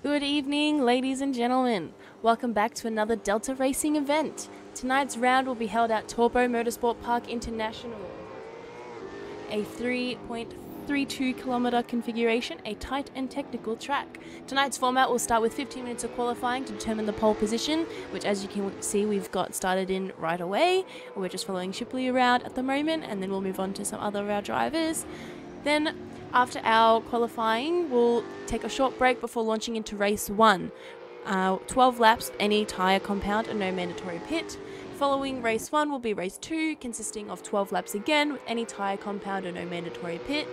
Good evening, ladies and gentlemen. Welcome back to another Delta Racing event. Tonight's round will be held at Taupo Motorsport Park International. A 3.32 kilometre configuration, a tight and technical track. Tonight's format will start with 15 minutes of qualifying to determine the pole position, which as you can see we've got started in right away. We're just following Shipley around at the moment, and then we'll move on to some other of our drivers. Then after our qualifying, we'll take a short break before launching into race 1. 12 laps, any tyre compound and no mandatory pit. Following race 1 will be race 2, consisting of 12 laps again with any tyre compound and no mandatory pit.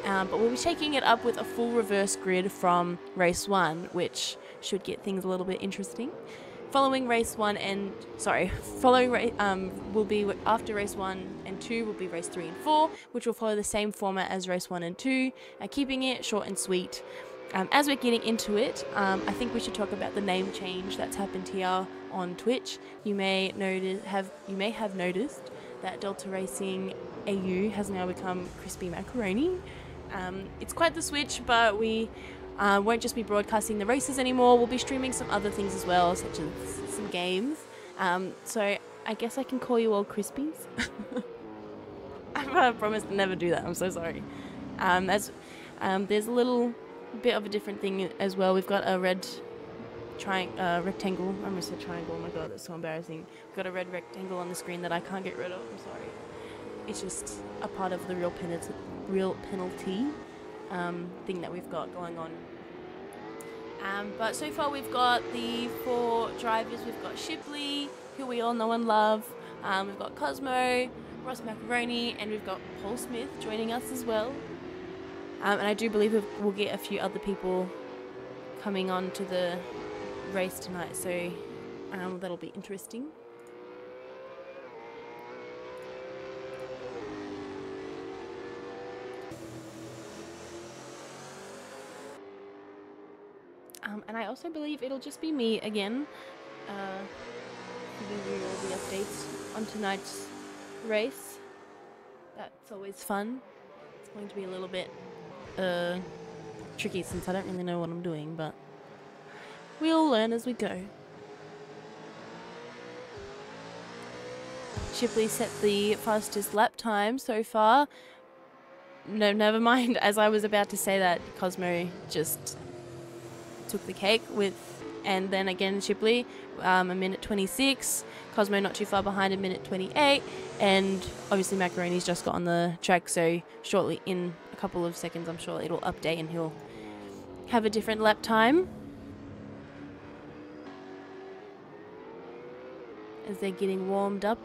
But we'll be taking it up with a full reverse grid from race 1, which should get things a little bit interesting. Following race 1 and will be after race 1 and 2 will be race 3 and 4, which will follow the same format as race 1 and 2, keeping it short and sweet. As we're getting into it, I think we should talk about the name change that's happened here on Twitch. You may have noticed that Delta Racing AU has now become Crispy Macaroni. It's quite the switch, but we won't just be broadcasting the races anymore. We'll be streaming some other things as well, such as some games. So I guess I can call you all Crispies. I promised to never do that. I'm so sorry. There's a little bit of a different thing as well. We've got a red rectangle. I almost said triangle. Oh my god, that's so embarrassing. We've got a red rectangle on the screen that I can't get rid of. I'm sorry. It's just a part of the real penalty thing that we've got going on. But so far we've got the 4 drivers. We've got Shipley, who we all know and love. We've got Cosmo, Ross Macaroni, and we've got Paul Smith joining us as well. And I do believe we'll get a few other people coming on to the race tonight, so that'll be interesting. And I also believe it'll just be me again, giving you all the updates on tonight's race. That's always fun. It's going to be a little bit tricky since I don't really know what I'm doing, but we'll learn as we go. Shipley set the fastest lap time so far. No, never mind. As I was about to say that, Cosmo just took the cake and then again Shipley, a minute 26. Cosmo not too far behind, a minute 28, and obviously Macaroni's just got on the track, so shortly, in a couple of seconds, I'm sure it'll update and he'll have a different lap time. As they're getting warmed up.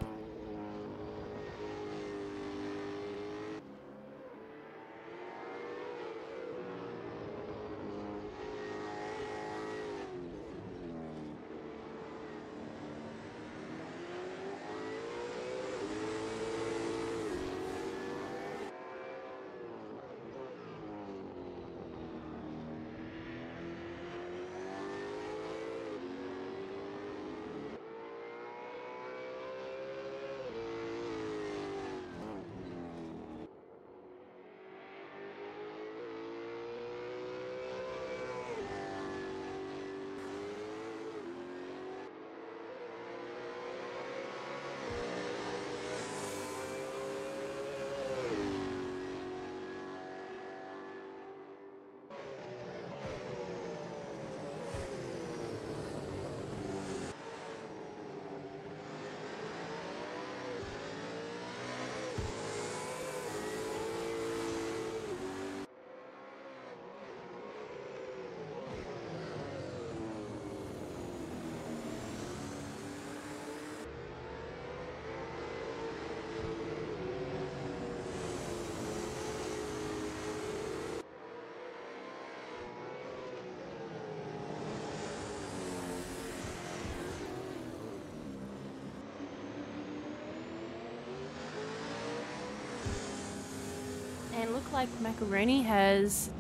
And look like Macaroni is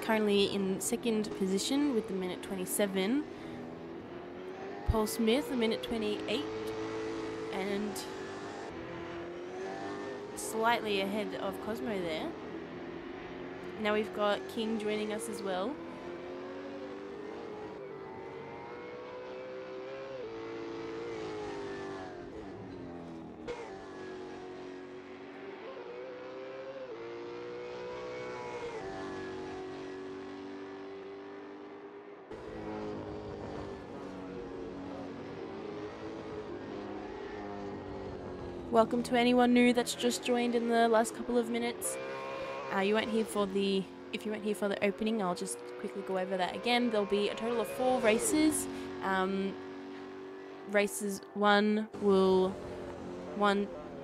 currently in second position with the minute 27. Paul Smith, a minute 28, and slightly ahead of Cosmo there. Now we've got King joining us as well. Welcome to anyone new that's just joined in the last couple of minutes. If you weren't here for the opening, I'll just quickly go over that again. There'll be a total of 4 races. Races 1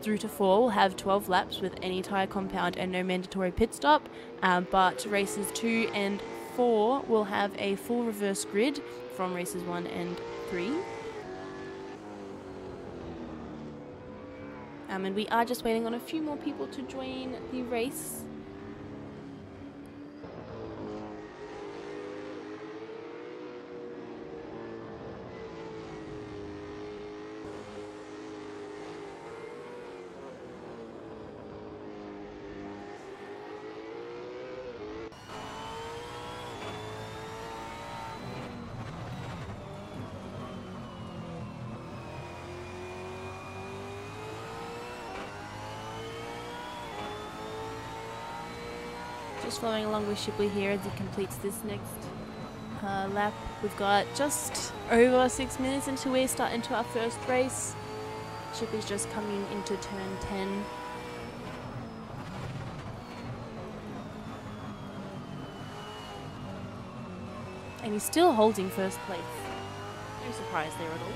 through to 4 will have 12 laps with any tyre compound and no mandatory pit stop. But races 2 and 4 will have a full reverse grid from races 1 and 3. And we are just waiting on a few more people to join the race. Just following along with Shipley here as he completes this next lap. We've got just over 6 minutes until we start into our first race. Shipley's just coming into turn 10. And he's still holding first place. No surprise there at all.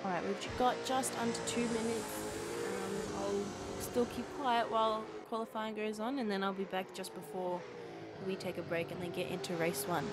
Alright, we've got just under 2 minutes. I'll still keep quiet while qualifying goes on, and then I'll be back just before we take a break and then get into race 1.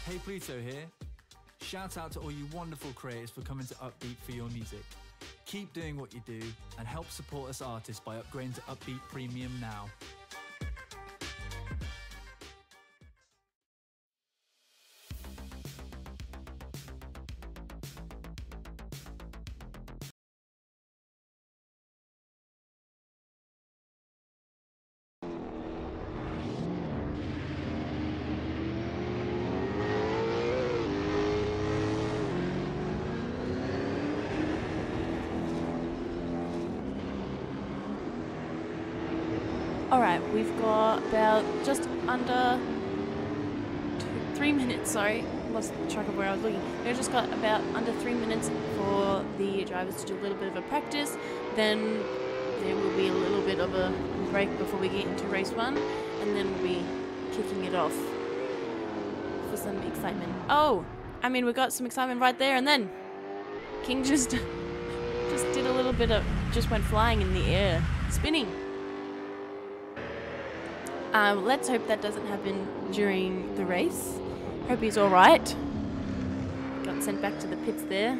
Hey Pluto here. Shout out to all you wonderful creators for coming to Upbeat for your music. Keep doing what you do and help support us artists by upgrading to Upbeat Premium now. Alright, we've got about just under 3 minutes, sorry, lost track of where I was looking. We've just got about under 3 minutes for the drivers to do a little bit of a practice, then there will be a little bit of a break before we get into race 1, and then we'll be kicking it off for some excitement. Oh, I mean, we got some excitement right there, and then King just did a little bit of, just went flying in the air, spinning. Let's hope that doesn't happen during the race. Hope he's alright. Got sent back to the pits there.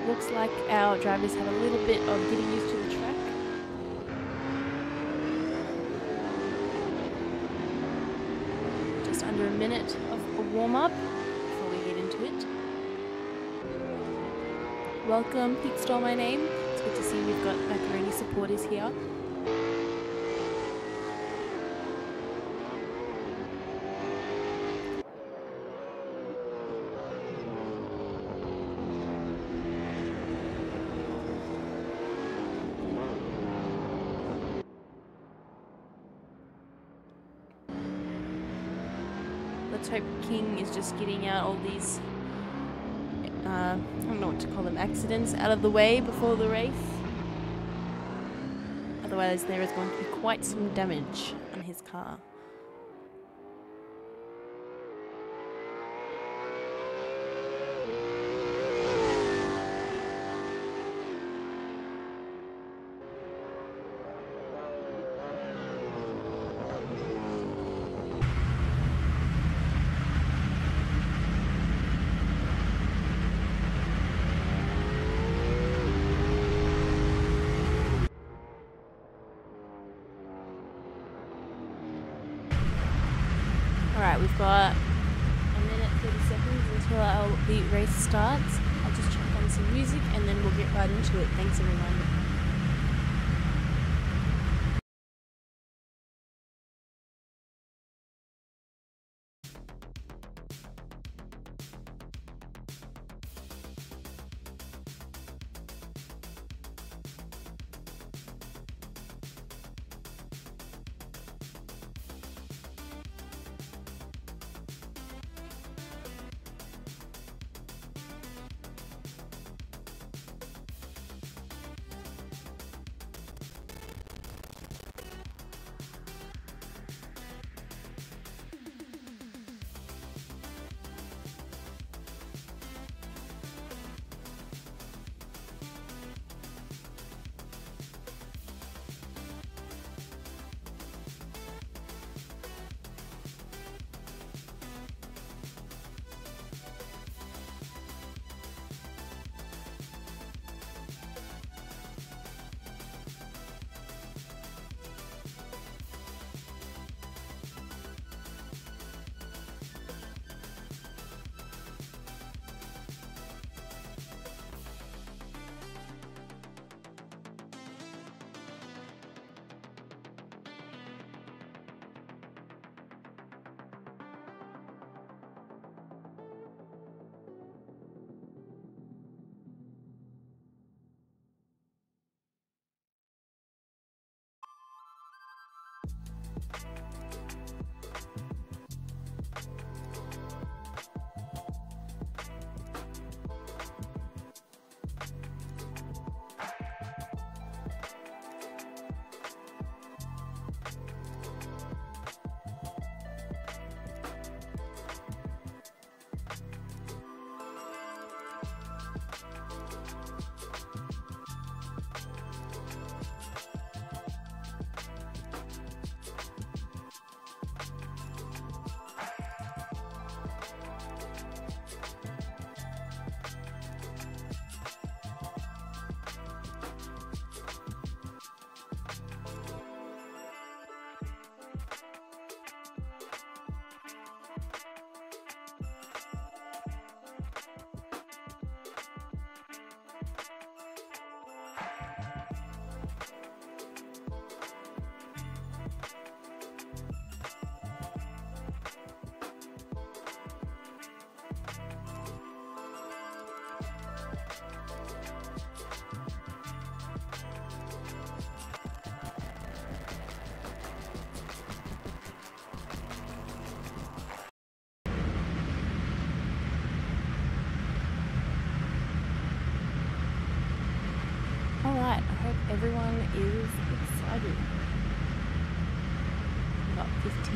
Looks like our drivers had a little bit of getting used to the track. Just under a minute of a warm-up before we get into it. Welcome, Pete stole my name. It's good to see we've got Macaroni supporters here. Let's hope King is just getting out all these, I don't know what to call them, accidents out of the way before the race. Otherwise there is going to be quite some damage on his car. Alright, we've got a minute 30 seconds until the race starts. I'll just check on some music and then we'll get right into it. Thanks everyone.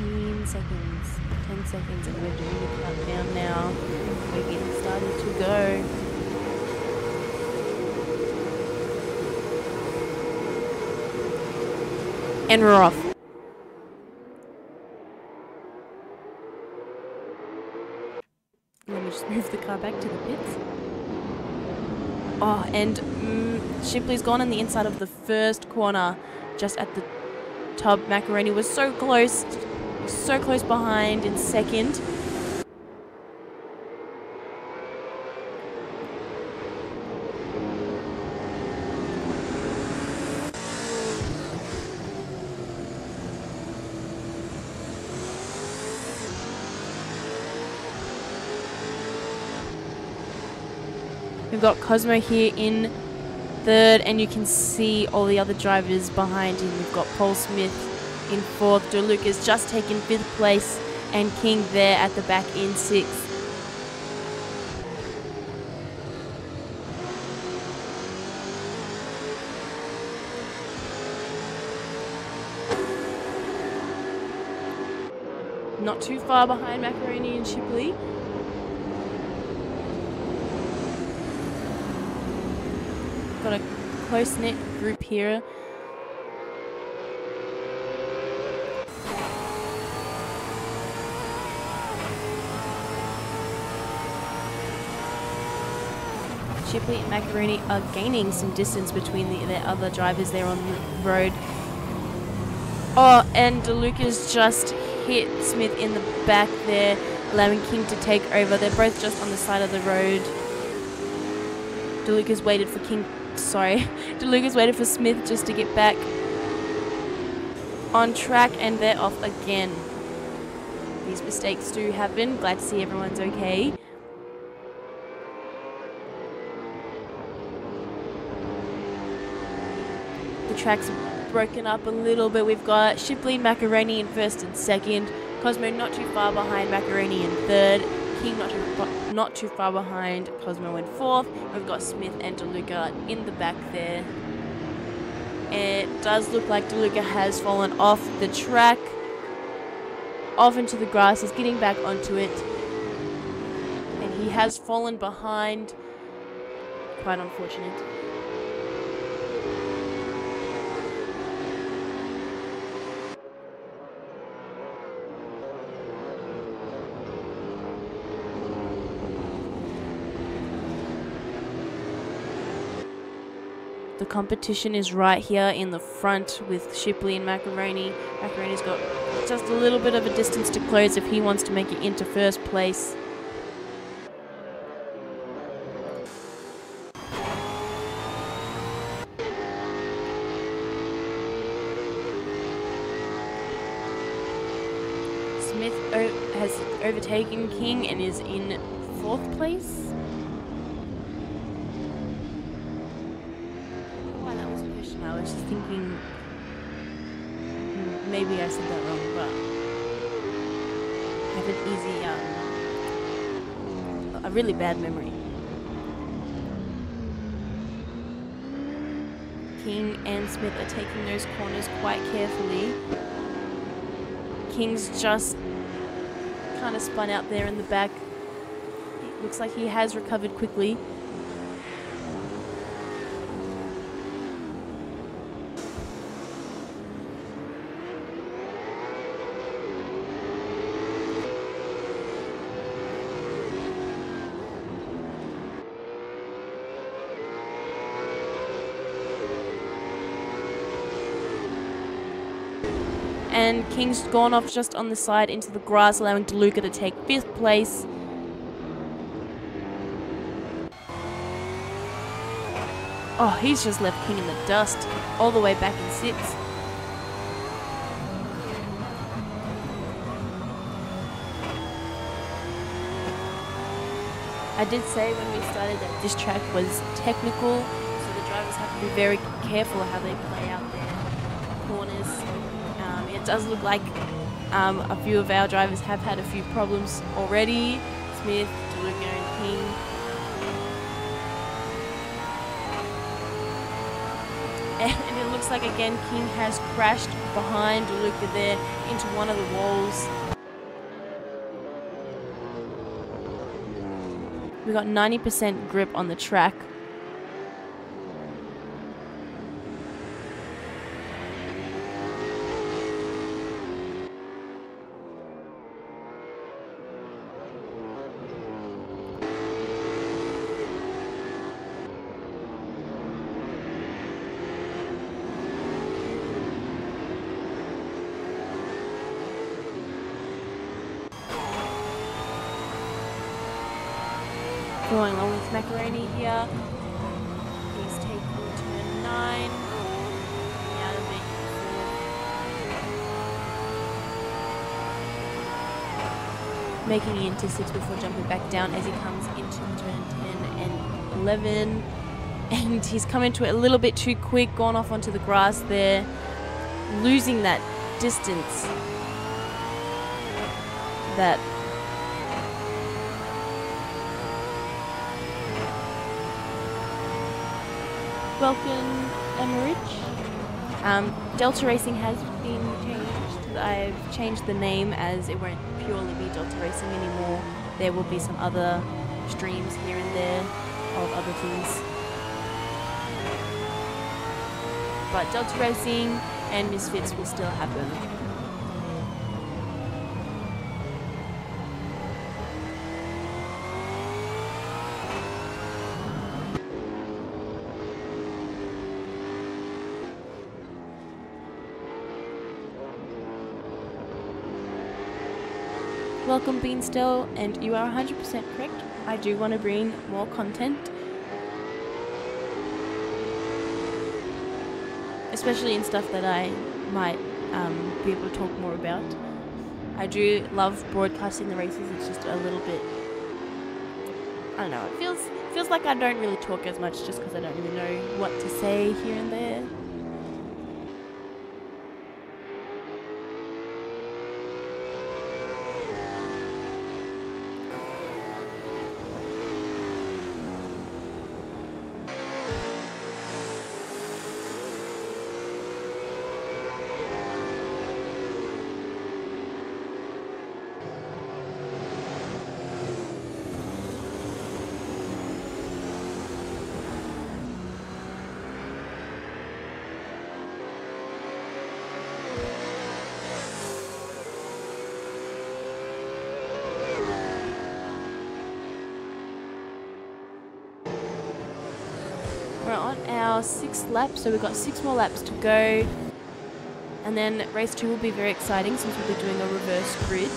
15 seconds, 10 seconds, and we're doing the countdown now. We're getting started to go. And we're off. Let me just move the car back to the pits. Oh, and Shipley's gone on the inside of the first corner, just at the top. Macaroni was so close behind in second. We've got Cosmo here in third, and you can see all the other drivers behind him. We've got Paul Smith in fourth, DeLuca's just taken fifth place, and King there at the back in sixth. Not too far behind Macaroni and Shipley. Got a close-knit group here. Shipley and Macaroni are gaining some distance between the other drivers there on the road. Oh, and DeLuca's just hit Smith in the back there, allowing King to take over. They're both just on the side of the road. DeLuca's waited for DeLuca's waited for Smith just to get back on track, and they're off again. These mistakes do happen. Glad to see everyone's okay. The track's broken up a little bit. We've got Shipley and Macaroni in first and second. Cosmo not too far behind Macaroni in third. King not too far behind Cosmo in fourth. We've got Smith and DeLuca in the back there. It does look like DeLuca has fallen off the track, off into the grass. He's getting back onto it, and he has fallen behind. Quite unfortunate. The competition is right here in the front with Shipley and Macaroni. Macaroni's got just a little bit of a distance to close if he wants to make it into first place. Smith has overtaken King and is in fourth place. I was just thinking, maybe I said that wrong, but I have an a really bad memory. King and Smith are taking those corners quite carefully. King's just kind of spun out there in the back. It looks like he has recovered quickly. And King's gone off just on the side into the grass, allowing DeLuca to take fifth place. Oh, he's just left King in the dust, all the way back in sixth. I did say when we started that this track was technical, so the drivers have to be very careful how they play out their corners. It does look like a few of our drivers have had a few problems already. Smith, DeLuca and King. And it looks like again King has crashed behind Luca there into one of the walls. We got 90% grip on the track. Going along with Macaroni here. He's taking turn 9. Out of it. Making it into 6 before jumping back down as he comes into turn 10 and 11. And he's come into it a little bit too quick, gone off onto the grass there, losing that distance. That welcome, Emmerich. Delta Racing has been changed. I've changed the name as it won't purely be Delta Racing anymore. There will be some other streams here and there of other things. But Delta Racing and Misfits will still happen. Welcome Beanstel, and you are 100% correct. I do want to bring more content, especially in stuff that I might be able to talk more about. I do love broadcasting the races. It's just a little bit, I don't know, it feels like I don't really talk as much just because I don't really know what to say here and there. We're on our 6th lap, so we've got 6 more laps to go. And then race 2 will be very exciting since we'll be doing a reverse grid.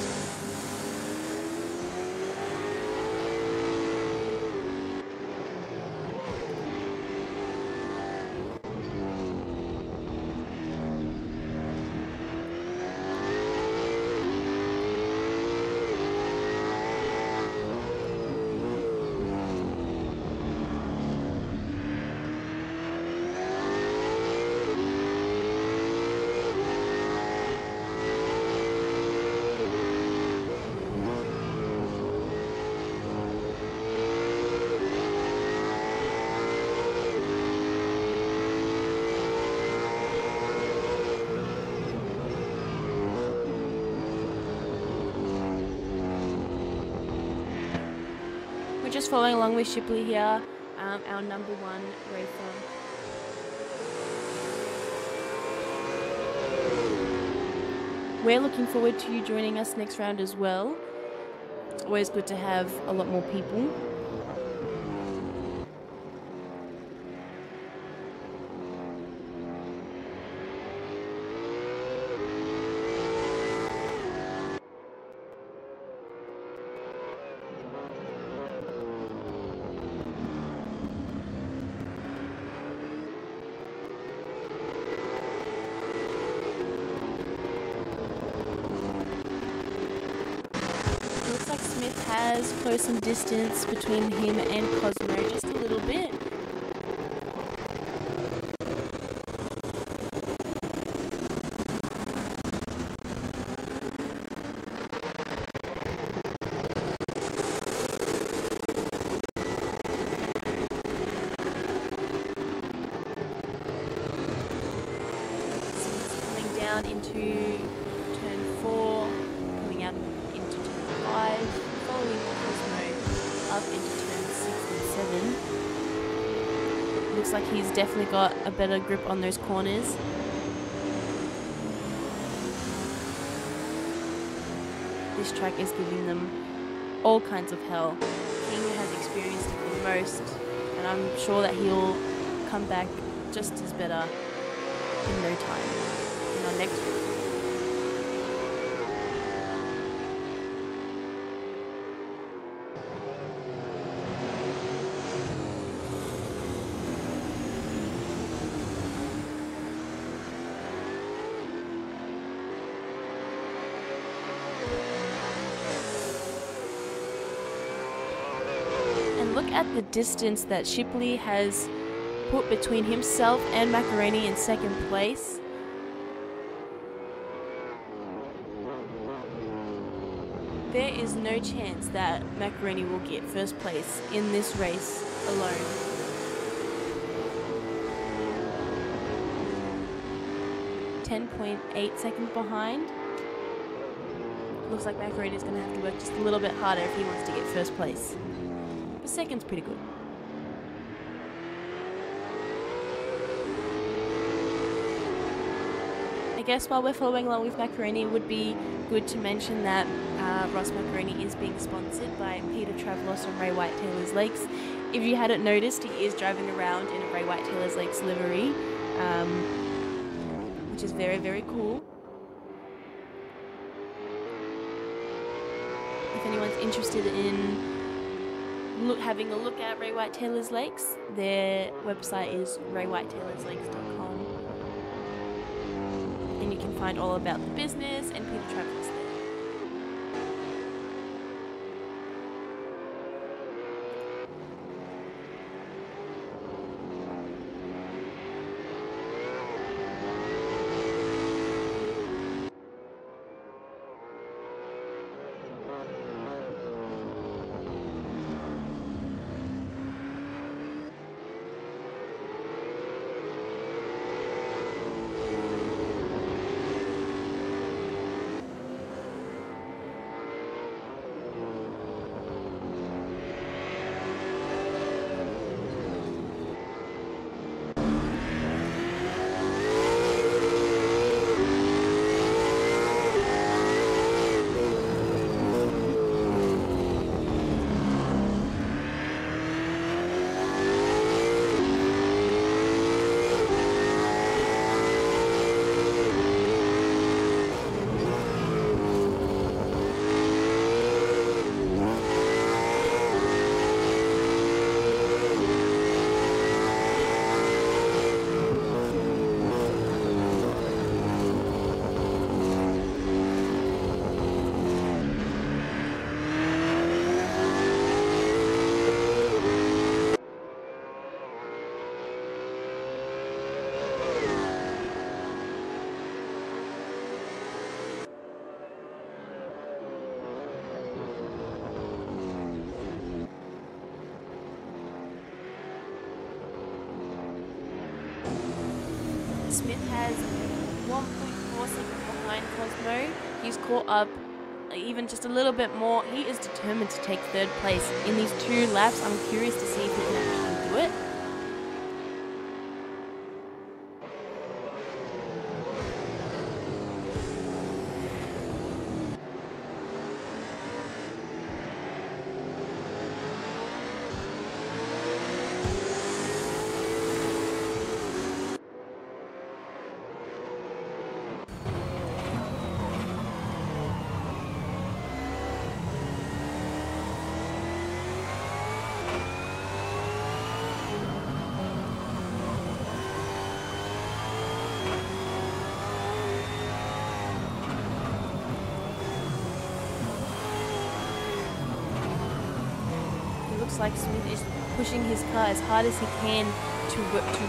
Just following along with Shipley here, our #1 racer. We're looking forward to you joining us next round as well. It's always good to have a lot more people. Has closed some distance between him and Cosmo, just a little bit. down into turn 4, coming out into turn 5, following Cosmo up into turn 6 and 7. Looks like he's definitely got a better grip on those corners. This track is giving them all kinds of hell. King has experienced it the most, and I'm sure that he'll come back just as better in no time in our next race. And look at the distance that Shipley has put between himself and Macaroni in second place. There is no chance that Macaroni will get first place in this race alone. .8 seconds behind. Looks like Macaroni is going to have to work just a little bit harder if he wants to get first place. But second's pretty good. I guess while we're following along with Macaroni, it would be good to mention that Ross Macaroni is being sponsored by Peter Travelos and Ray White Taylor's Lakes. If you hadn't noticed, he is driving around in a Ray White Taylor's Lakes livery, which is very, very cool. If anyone's interested in having a look at Ray White Taylor's Lakes, their website is raywhitetaylorslakes.com. And you can find all about the business and Peter Travelos there. Smith has 1.4 seconds behind Cosmo. He's caught up even just a little bit more. He is determined to take third place in these 2 laps. I'm curious to see if he can actually do it. Looks like Smith is pushing his car as hard as he can to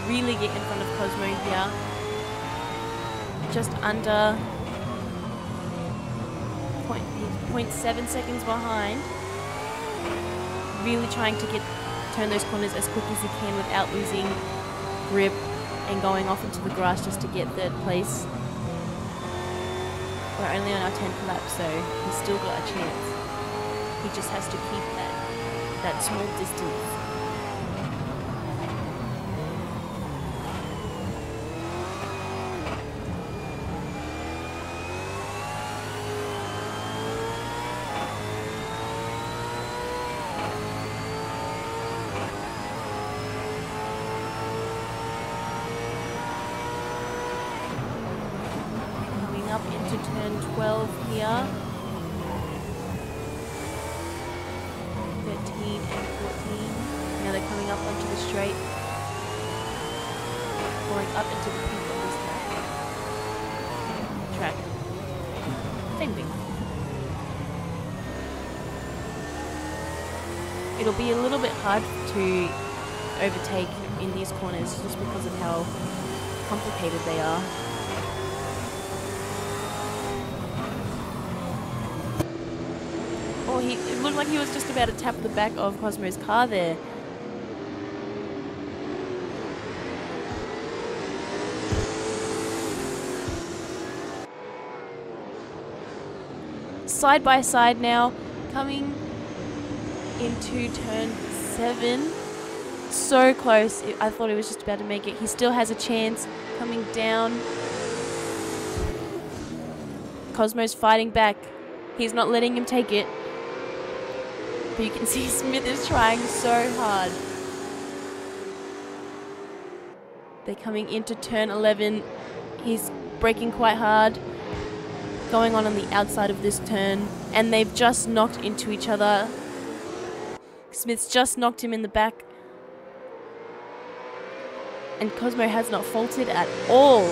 really get in front of Cosmo here. Just under 0.7 seconds behind. Really trying to turn those corners as quick as he can without losing grip and going off into the grass just to get third place. We're only on our 10th lap, so he's still got a chance. He just has to keep that small distance. Up into turn 12 here. 13 and 14. Now they're coming up onto the straight. Going up into the peak of this track. Same thing. It'll be a little bit hard to overtake in these corners just because of how complicated they are. Oh, it looked like he was just about to tap the back of Cosmo's car there. Side by side now, coming into turn 7. So close. I thought he was just about to make it. He still has a chance. Coming down. Cosmo's fighting back. He's not letting him take it. But you can see Smith is trying so hard. They're coming into turn 11. He's braking quite hard. Going on the outside of this turn. And they've just knocked into each other. Smith's just knocked him in the back. And Cosmo has not faltered at all.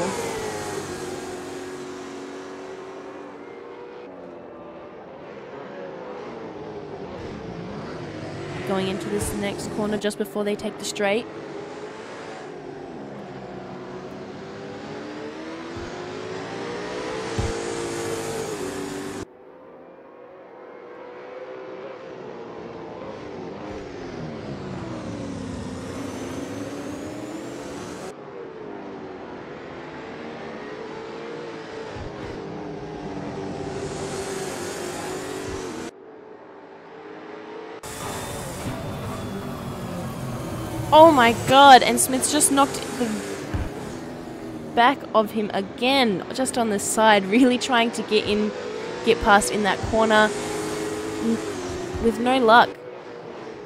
Going into this next corner just before they take the straight. Oh my god, and Smith's just knocked the back of him again, just on the side, really trying to get past in that corner with no luck.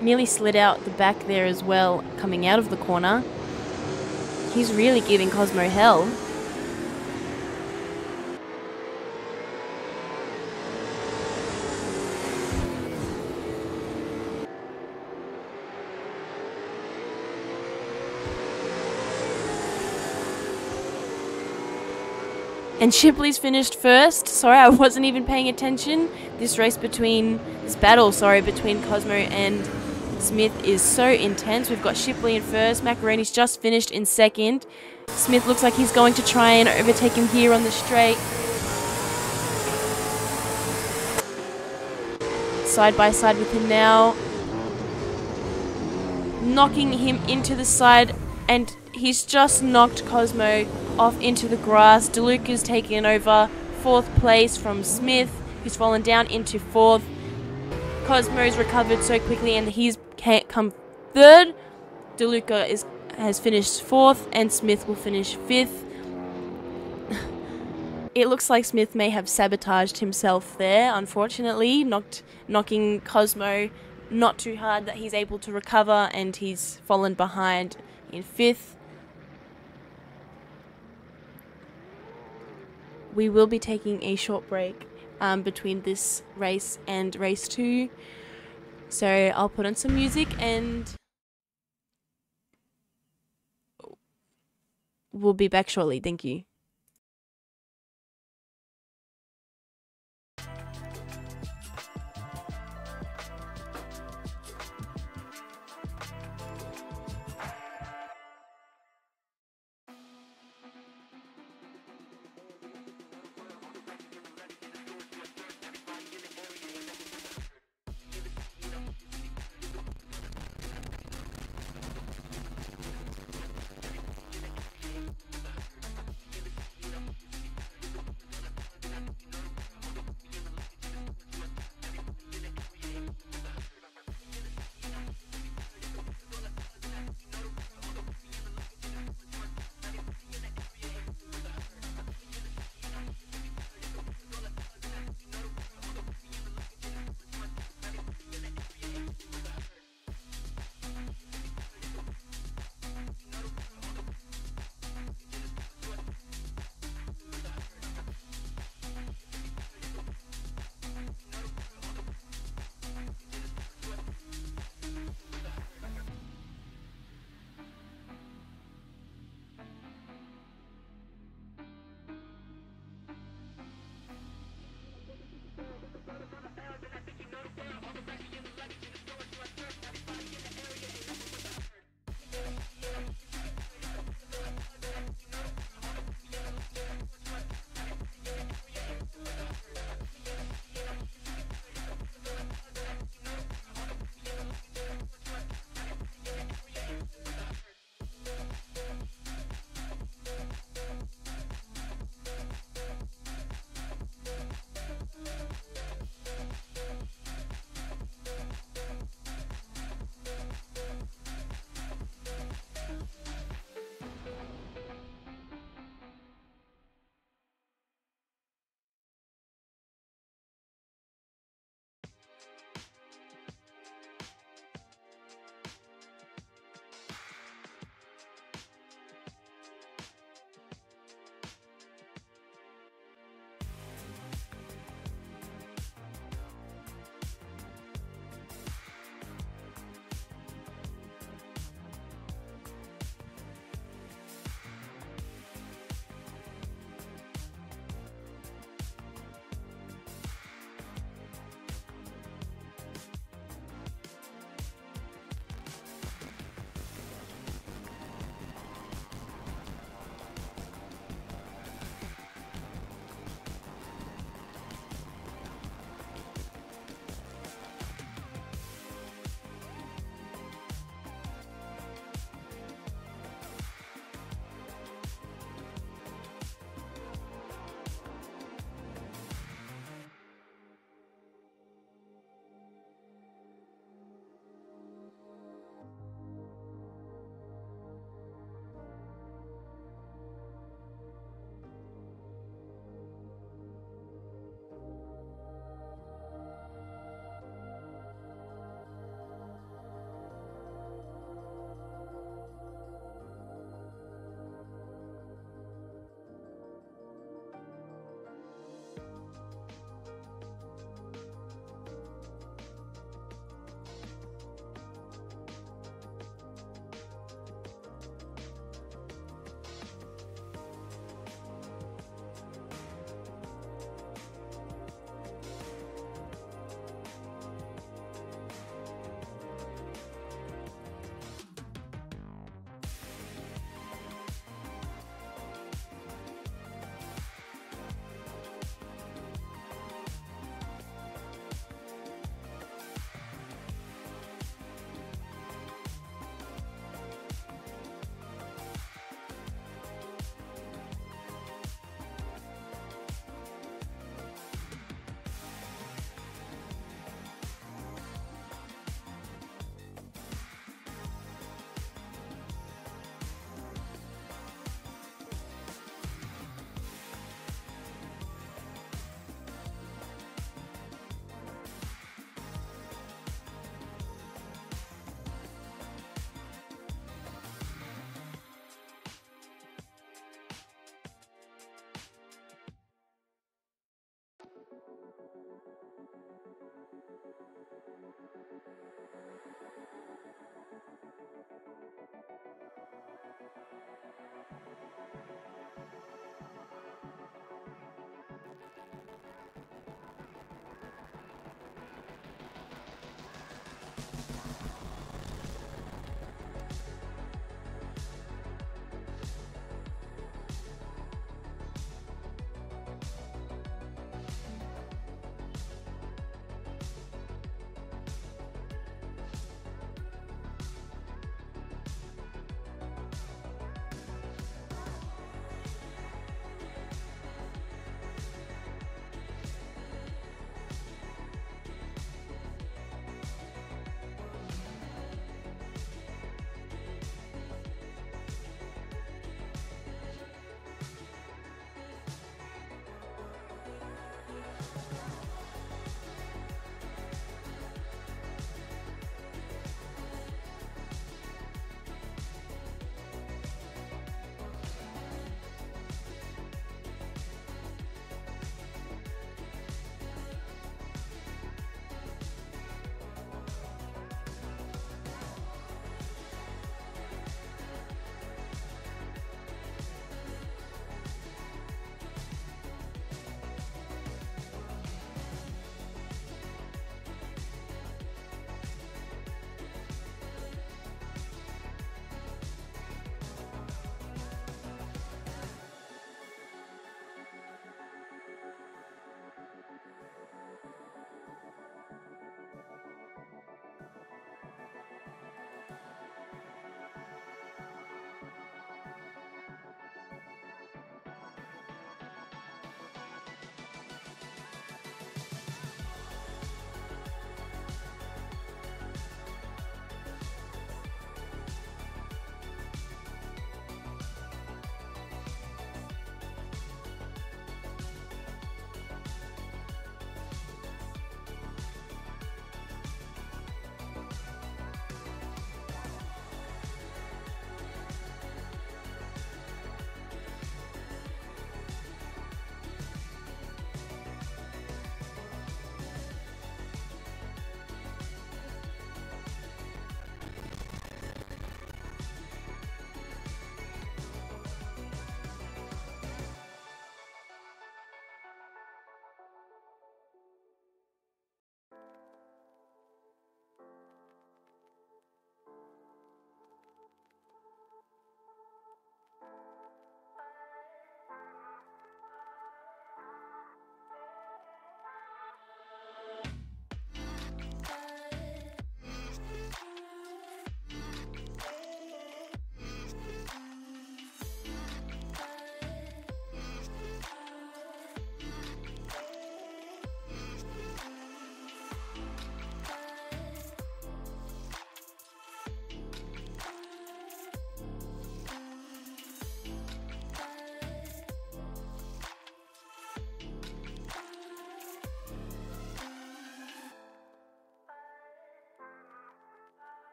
Nearly slid out the back there as well, coming out of the corner. He's really giving Cosmo hell. And Shipley's finished first. Sorry, I wasn't even paying attention. This battle between Cosmo and Smith is so intense. We've got Shipley in first. Macaroni's just finished in second. Smith looks like he's going to try and overtake him here on the straight. Side by side with him now. Knocking him into the side, and he's just knocked Cosmo off into the grass. DeLuca's taken over 4th place from Smith, who's fallen down into 4th. Cosmo's recovered so quickly and he's come 3rd. DeLuca has finished 4th and Smith will finish 5th. It looks like Smith may have sabotaged himself there, unfortunately, knocking Cosmo not too hard that he's able to recover, and he's fallen behind in 5th. We will be taking a short break between this race and race 2. So I'll put on some music and we'll be back shortly. Thank you.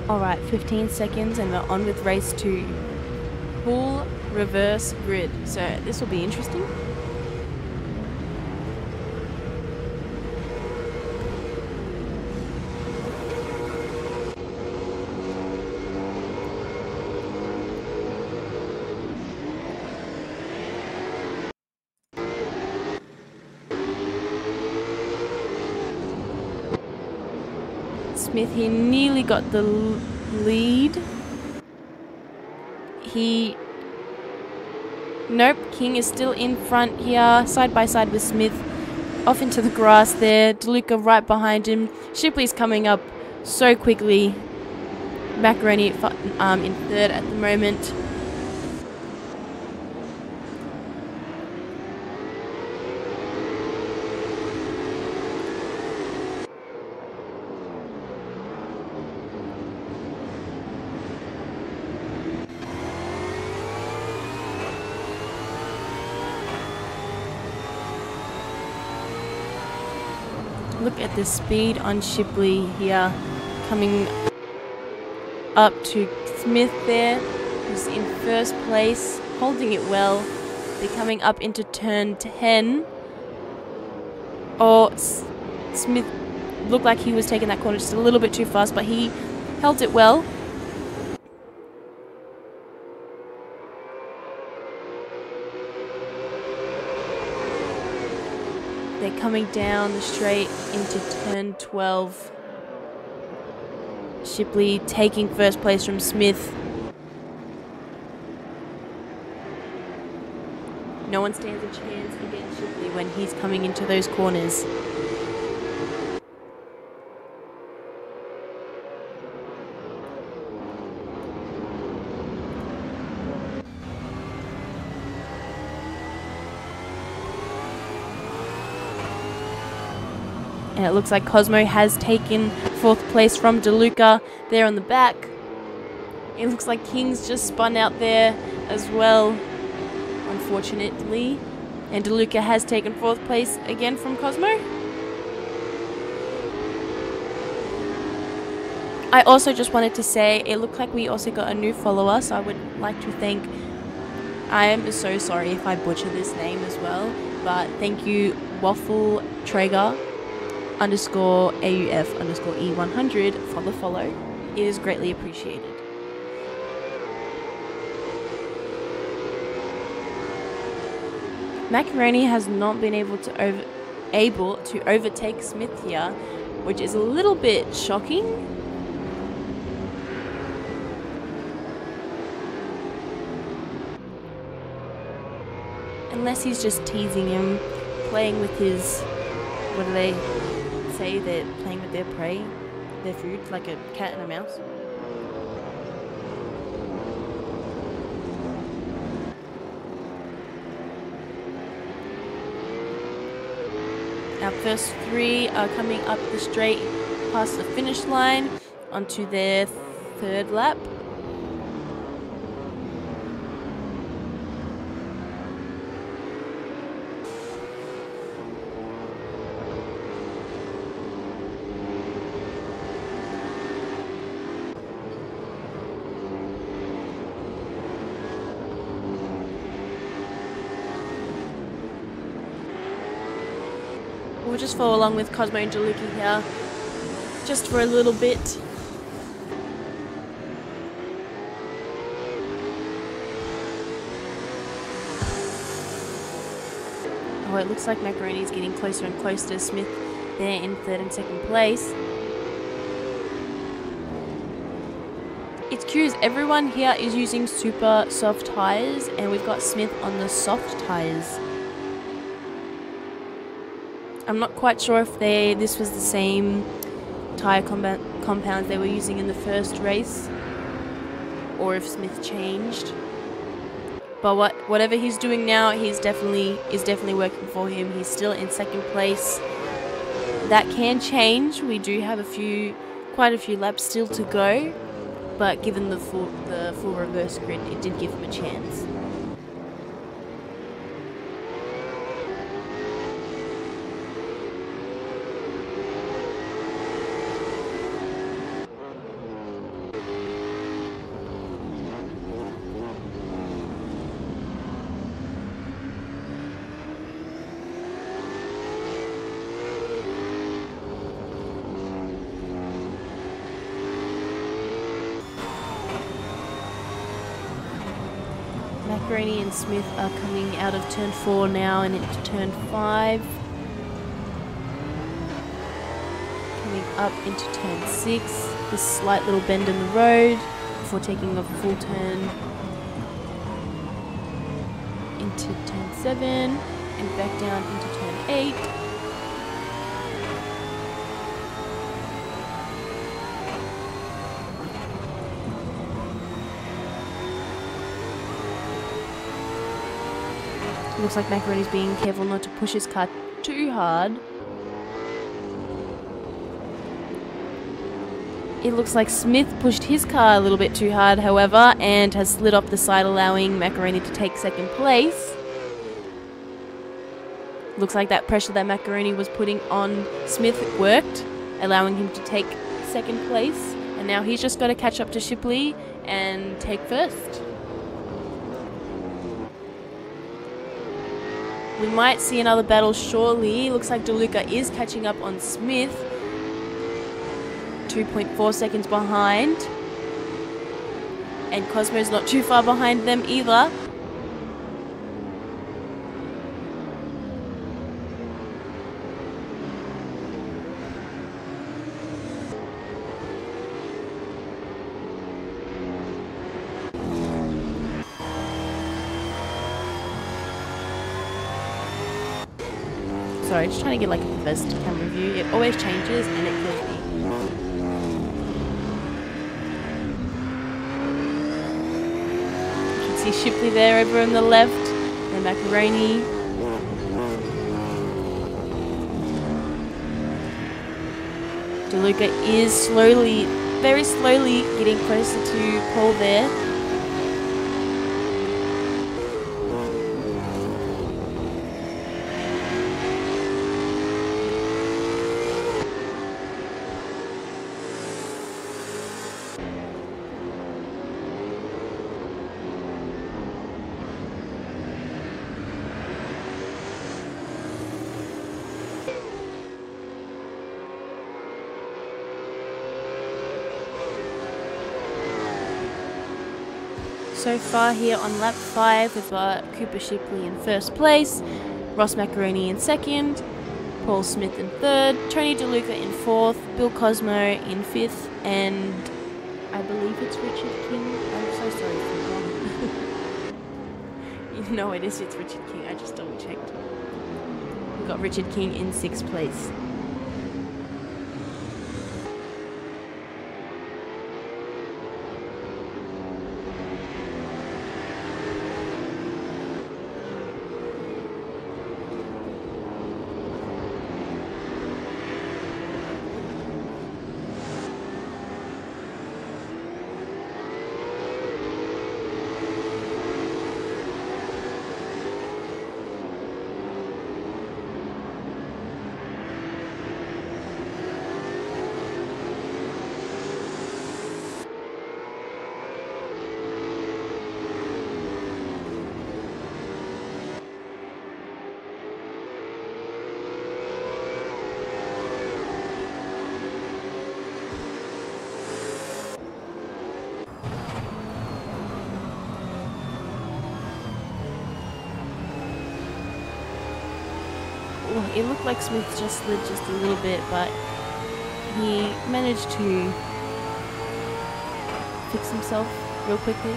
Alright, 15 seconds and we're on with race 2. Full reverse grid. So this will be interesting. Smith, he nearly got the lead. Nope, King is still in front here, side by side with Smith. Off into the grass there. DeLuca right behind him. Shipley's coming up so quickly. Macaroni in third at the moment. Look at the speed on Shipley here, coming up to Smith there, who's in first place, holding it well. They're coming up into turn 10. Oh, Smith looked like he was taking that corner just a little bit too fast, but he held it well. They're coming down the straight into turn 12. Shipley taking first place from Smith. No one stands a chance against Shipley when he's coming into those corners. And it looks like Cosmo has taken fourth place from DeLuca there on the back. It looks like King's just spun out there as well, unfortunately. And DeLuca has taken fourth place again from Cosmo. I also just wanted to say, it looked like we also got a new follower, so I would like to thank, I am so sorry if I butcher this name as well, but thank you, Waffle Traeger _AUF_E100 for the follow. It is greatly appreciated. Macaroni has not been able to overtake Smith here, which is a little bit shocking. Unless he's just teasing him, playing with his, what do they say, they're playing with their prey, their food, like a cat and a mouse. Our first three are coming up the straight past the finish line onto their third lap. We'll just follow along with Cosmo and DeLuca here, just for a little bit. Oh, it looks like Macaroni's getting closer and closer to Smith there in third and second place. It's curious, everyone here is using super soft tyres, and we've got Smith on the soft tyres. I'm not quite sure if this was the same tyre compounds they were using in the first race, or if Smith changed. But whatever he's doing now, is definitely working for him. He's still in second place. That can change. We do have quite a few laps still to go, but given the full reverse grid, it did give him a chance. Macaroni and Smith are coming out of turn 4 now and into turn 5. Coming up into turn 6. This slight little bend in the road before taking a full turn into turn 7 and back down into turn 8. Looks like Macaroni's being careful not to push his car too hard. It looks like Smith pushed his car a little bit too hard, however, and has slid off the side, allowing Macaroni to take second place. Looks like that pressure that Macaroni was putting on Smith worked, allowing him to take second place. And now he's just got to catch up to Shipley and take first. We might see another battle shortly. Looks like DeLuca is catching up on Smith. 2.4 seconds behind. And Cosmo's not too far behind them either. Sorry, just trying to get like the best camera view. It always changes and it kills me. You can see Shipley there over on the left, and Macaroni. DeLuca is slowly, very slowly getting closer to Paul there. So far here on lap 5, we've got Cooper Shipley in first place, Ross Macaroni in second, Paul Smith in third, Tony DeLuca in fourth, Bill Cosmo in fifth, and I believe it's Richard King. I'm so sorry if I'm wrong. No, it's Richard King. I just double checked. We've got Richard King in sixth place. It looked like Smith just slid just a little bit, but he managed to fix himself real quickly.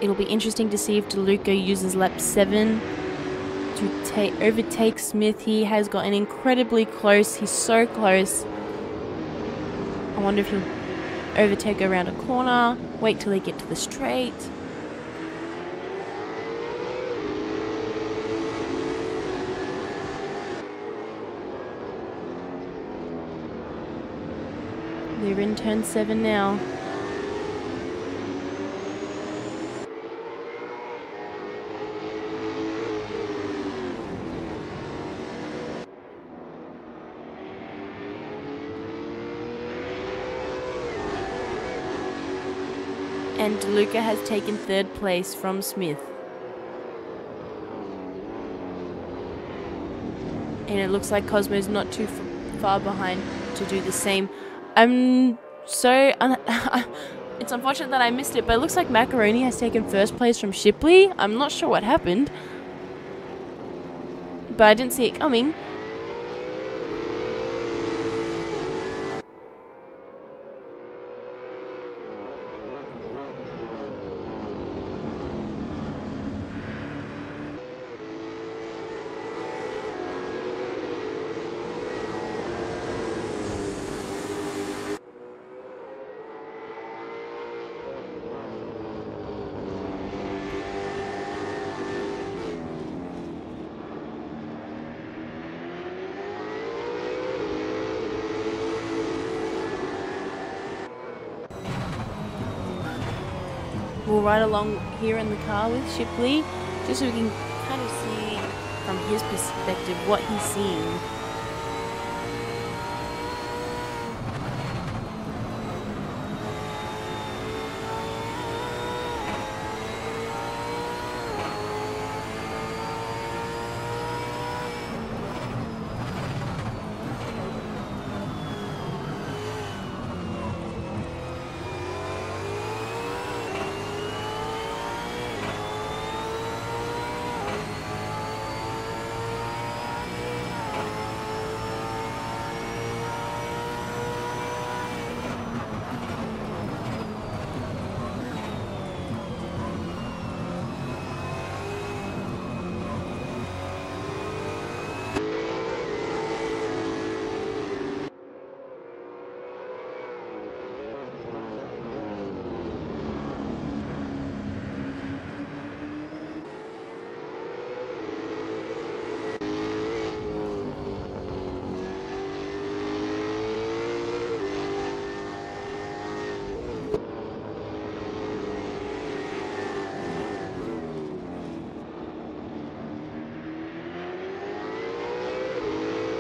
It'll be interesting to see if DeLuca uses lap 7 to overtake Smith. He has gotten incredibly close. He's so close. I wonder if he'll overtake around a corner, wait till they get to the straight. They're in turn 7 now. And DeLuca has taken 3rd place from Smith. And it looks like Cosmo's not too far behind to do the same. It's unfortunate that I missed it, but it looks like Macaroni has taken 1st place from Shipley. I'm not sure what happened, but I didn't see it coming. We'll ride along here in the car with Shipley, just so we can kind of see from his perspective what he's seeing.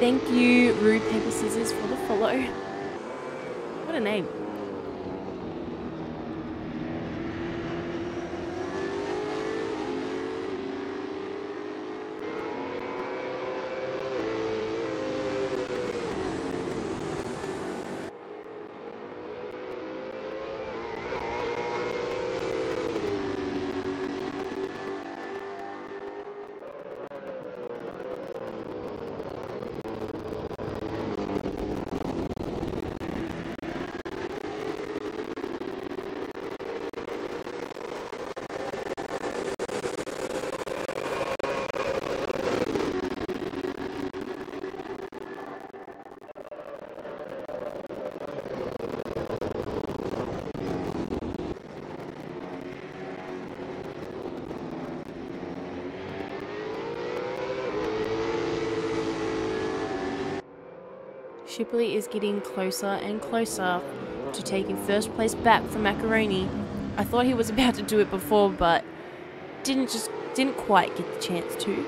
Thank you, Rude Paper Scissors, for the follow. What a name. Shipley is getting closer and closer to taking 1st place back from Macaroni. I thought he was about to do it before, but didn't quite get the chance to.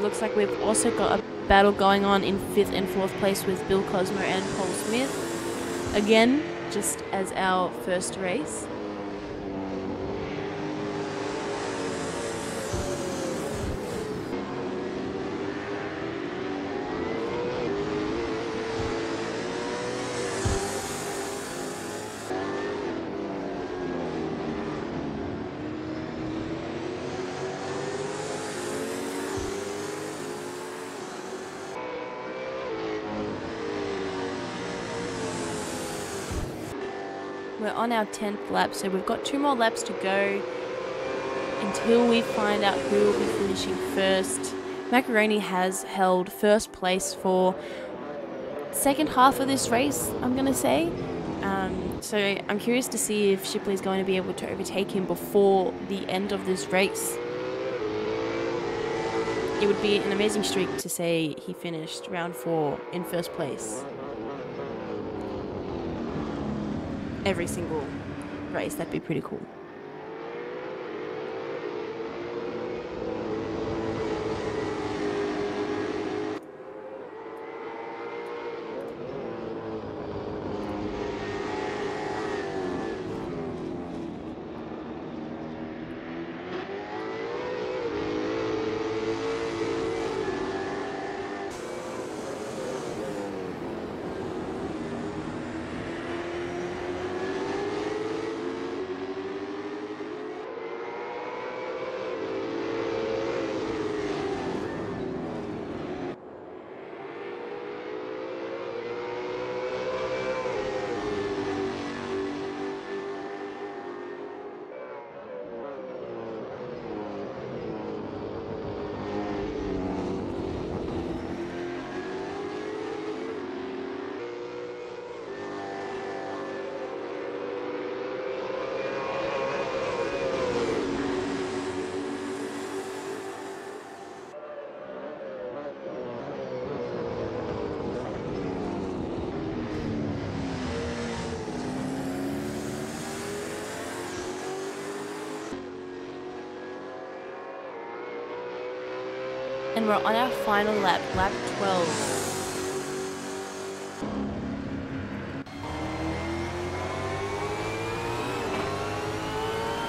Looks like we've also got a battle going on in 5th and 4th place with Bill Cosmo and Paul Smith. Again, just as our first race. We're on our 10th lap, so we've got 2 more laps to go until we find out who will be finishing first. Macaroni has held 1st place for second half of this race, I'm going to say. So I'm curious to see if Shipley's going to be able to overtake him before the end of this race. It would be an amazing streak to say he finished round 4 in 1st place every single race. That'd be pretty cool. And we're on our final lap, lap 12.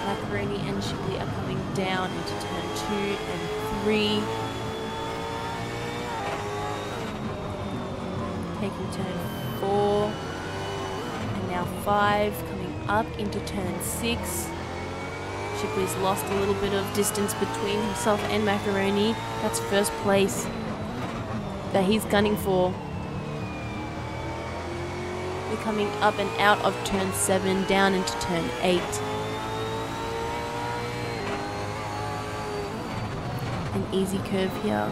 Macaroni and Shipley are coming down into turn 2 and 3. Taking turn 4. And now 5, coming up into turn 6. Shipley's lost a little bit of distance between himself and Macaroni. That's first place that he's gunning for. We're coming up and out of turn 7, down into turn 8. An easy curve here.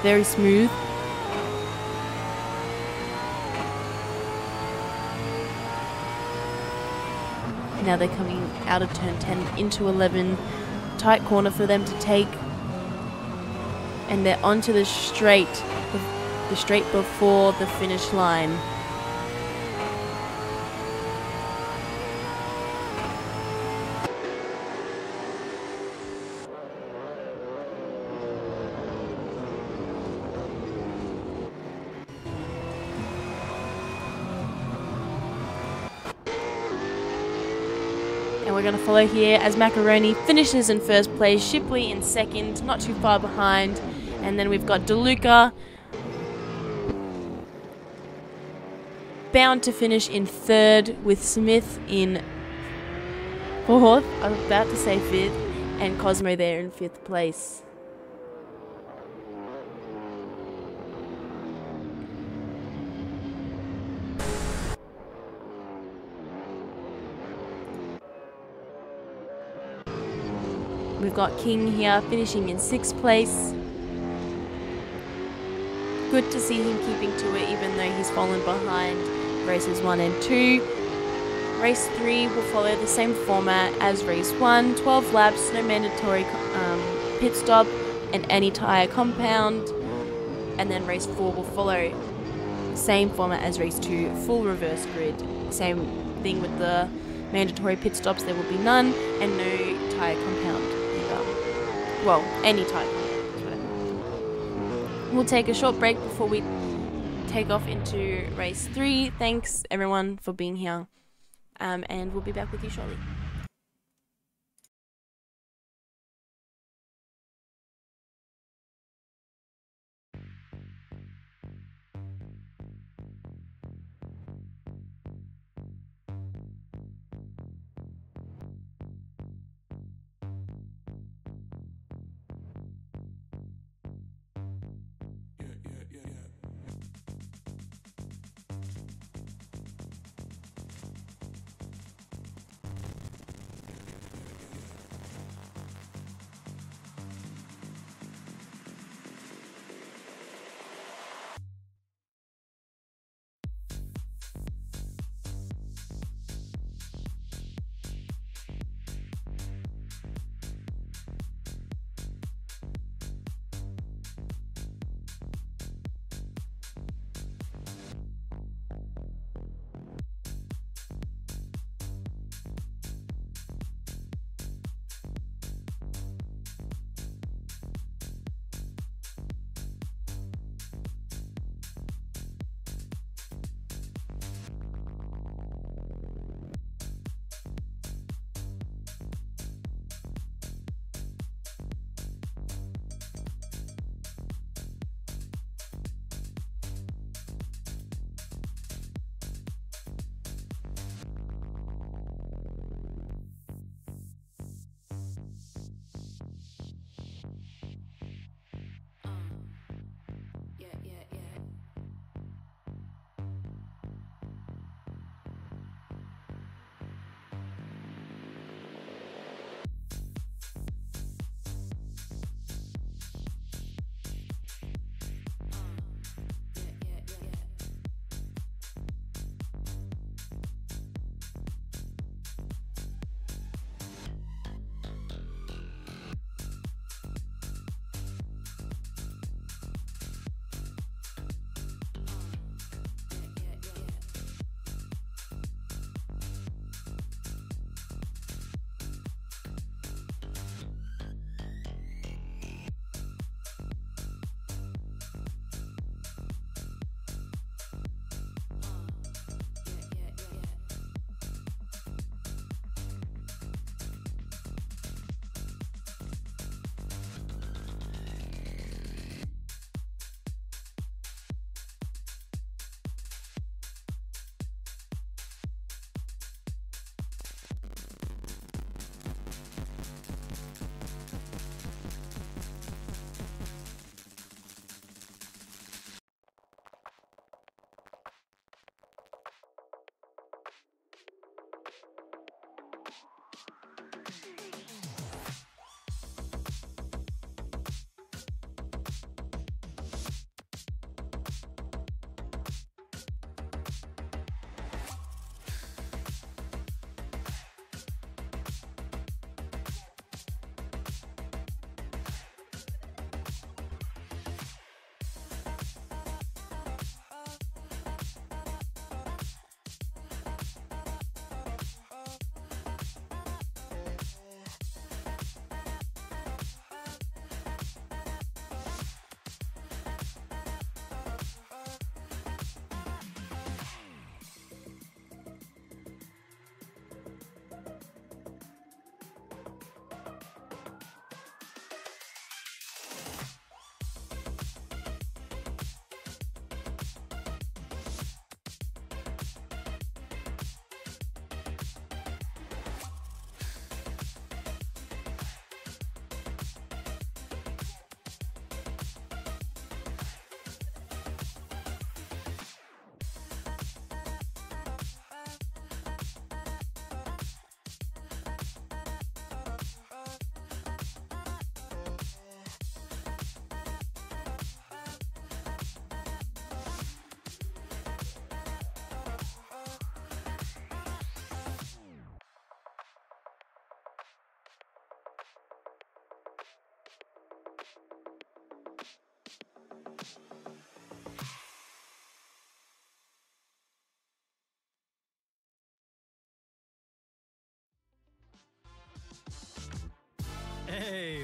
Very smooth. Now they're coming out of turn 10 into 11. Tight corner for them to take. And they're onto the straight before the finish line. And we're going to follow here as Macaroni finishes in first place, Shipley in second, not too far behind. And then we've got DeLuca bound to finish in third, with Smith in fourth, I was about to say fifth, and Cosmo there in fifth place. We've got King here finishing in sixth place. Good to see him keeping to it even though he's fallen behind races 1 and 2. Race 3 will follow the same format as race 1, 12 laps, no mandatory pit stop and any tyre compound. And then race 4 will follow the same format as race 2, full reverse grid. Same thing with the mandatory pit stops, there will be none, and no tyre compound either. Well, any tyre compound. We'll take a short break before we take off into race 3. Thanks everyone for being here, and we'll be back with you shortly.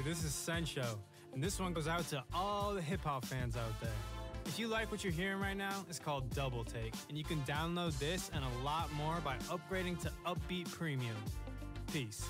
this is Sencho, and this one goes out to all the hip-hop fans out there. If you like what you're hearing right now, it's called Double Take, and you can download this and a lot more by upgrading to Upbeat Premium. Peace.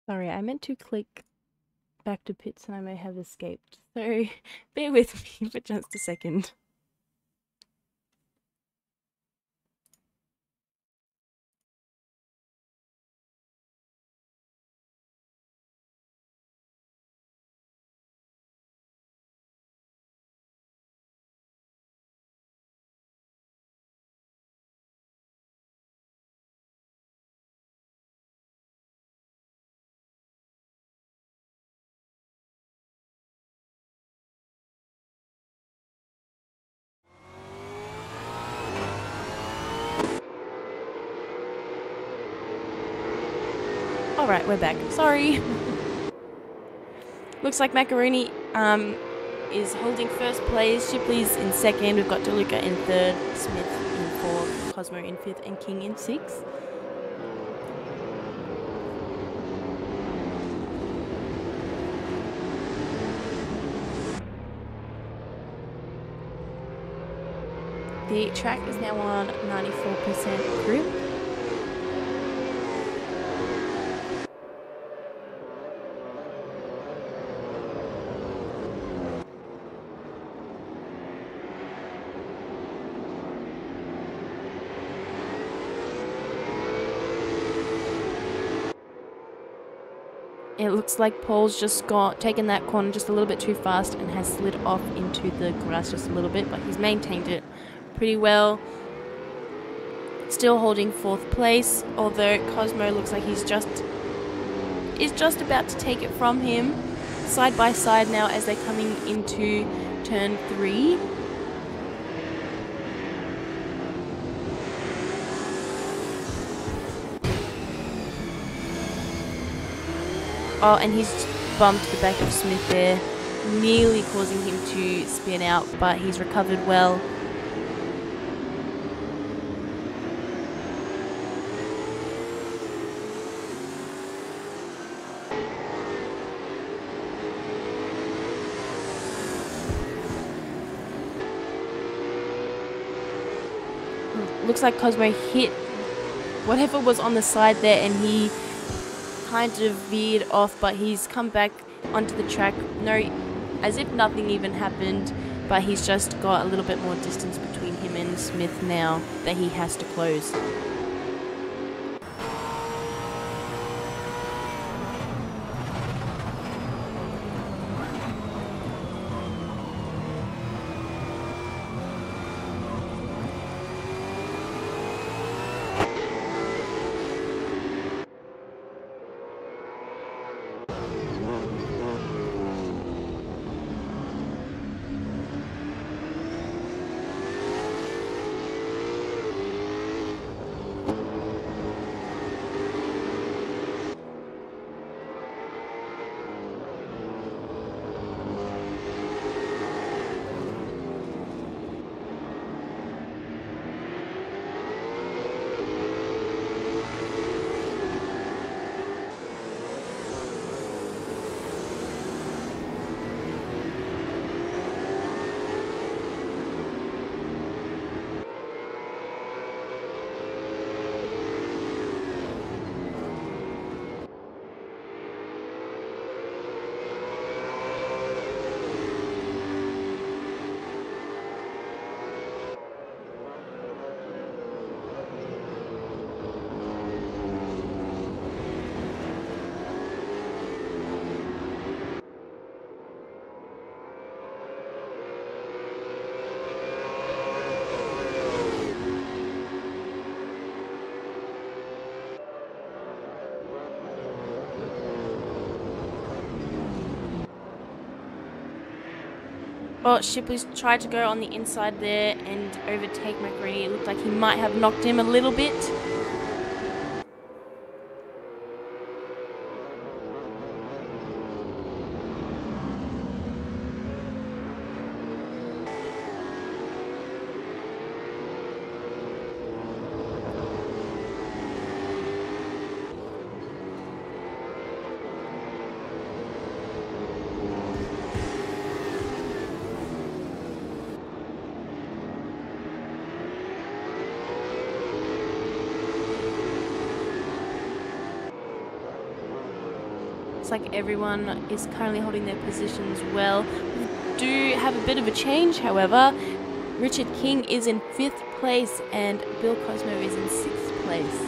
Sorry, I meant to click back to pits and I may have escaped. So bear with me for just a second. Alright, we're back. Sorry. Looks like Macaroni is holding first place. Shipley's in second. We've got DeLuca in third, Smith in fourth, Cosmo in fifth, and King in sixth. The track is now on 94% grip. It looks like Paul's just taken that corner just a little bit too fast and has slid off into the grass just a little bit, but he's maintained it pretty well. Still holding fourth place, although Cosmo looks like is just about to take it from him. Side by side now as they're coming into turn 3. Oh, and he's bumped the back of Smith there, nearly causing him to spin out, but he's recovered well. Looks like Cosmo hit whatever was on the side there and he kind of veered off, but he's come back onto the track, as if nothing even happened, but he's just got a little bit more distance between him and Smith now that he has to close. Oh, Shipley's tried to go on the inside there and overtake Macaroni. It looked like he might have knocked him a little bit. looks like everyone is currently holding their positions well. We do have a bit of a change, however. Richard King is in 5th place and Bill Cosmo is in 6th place.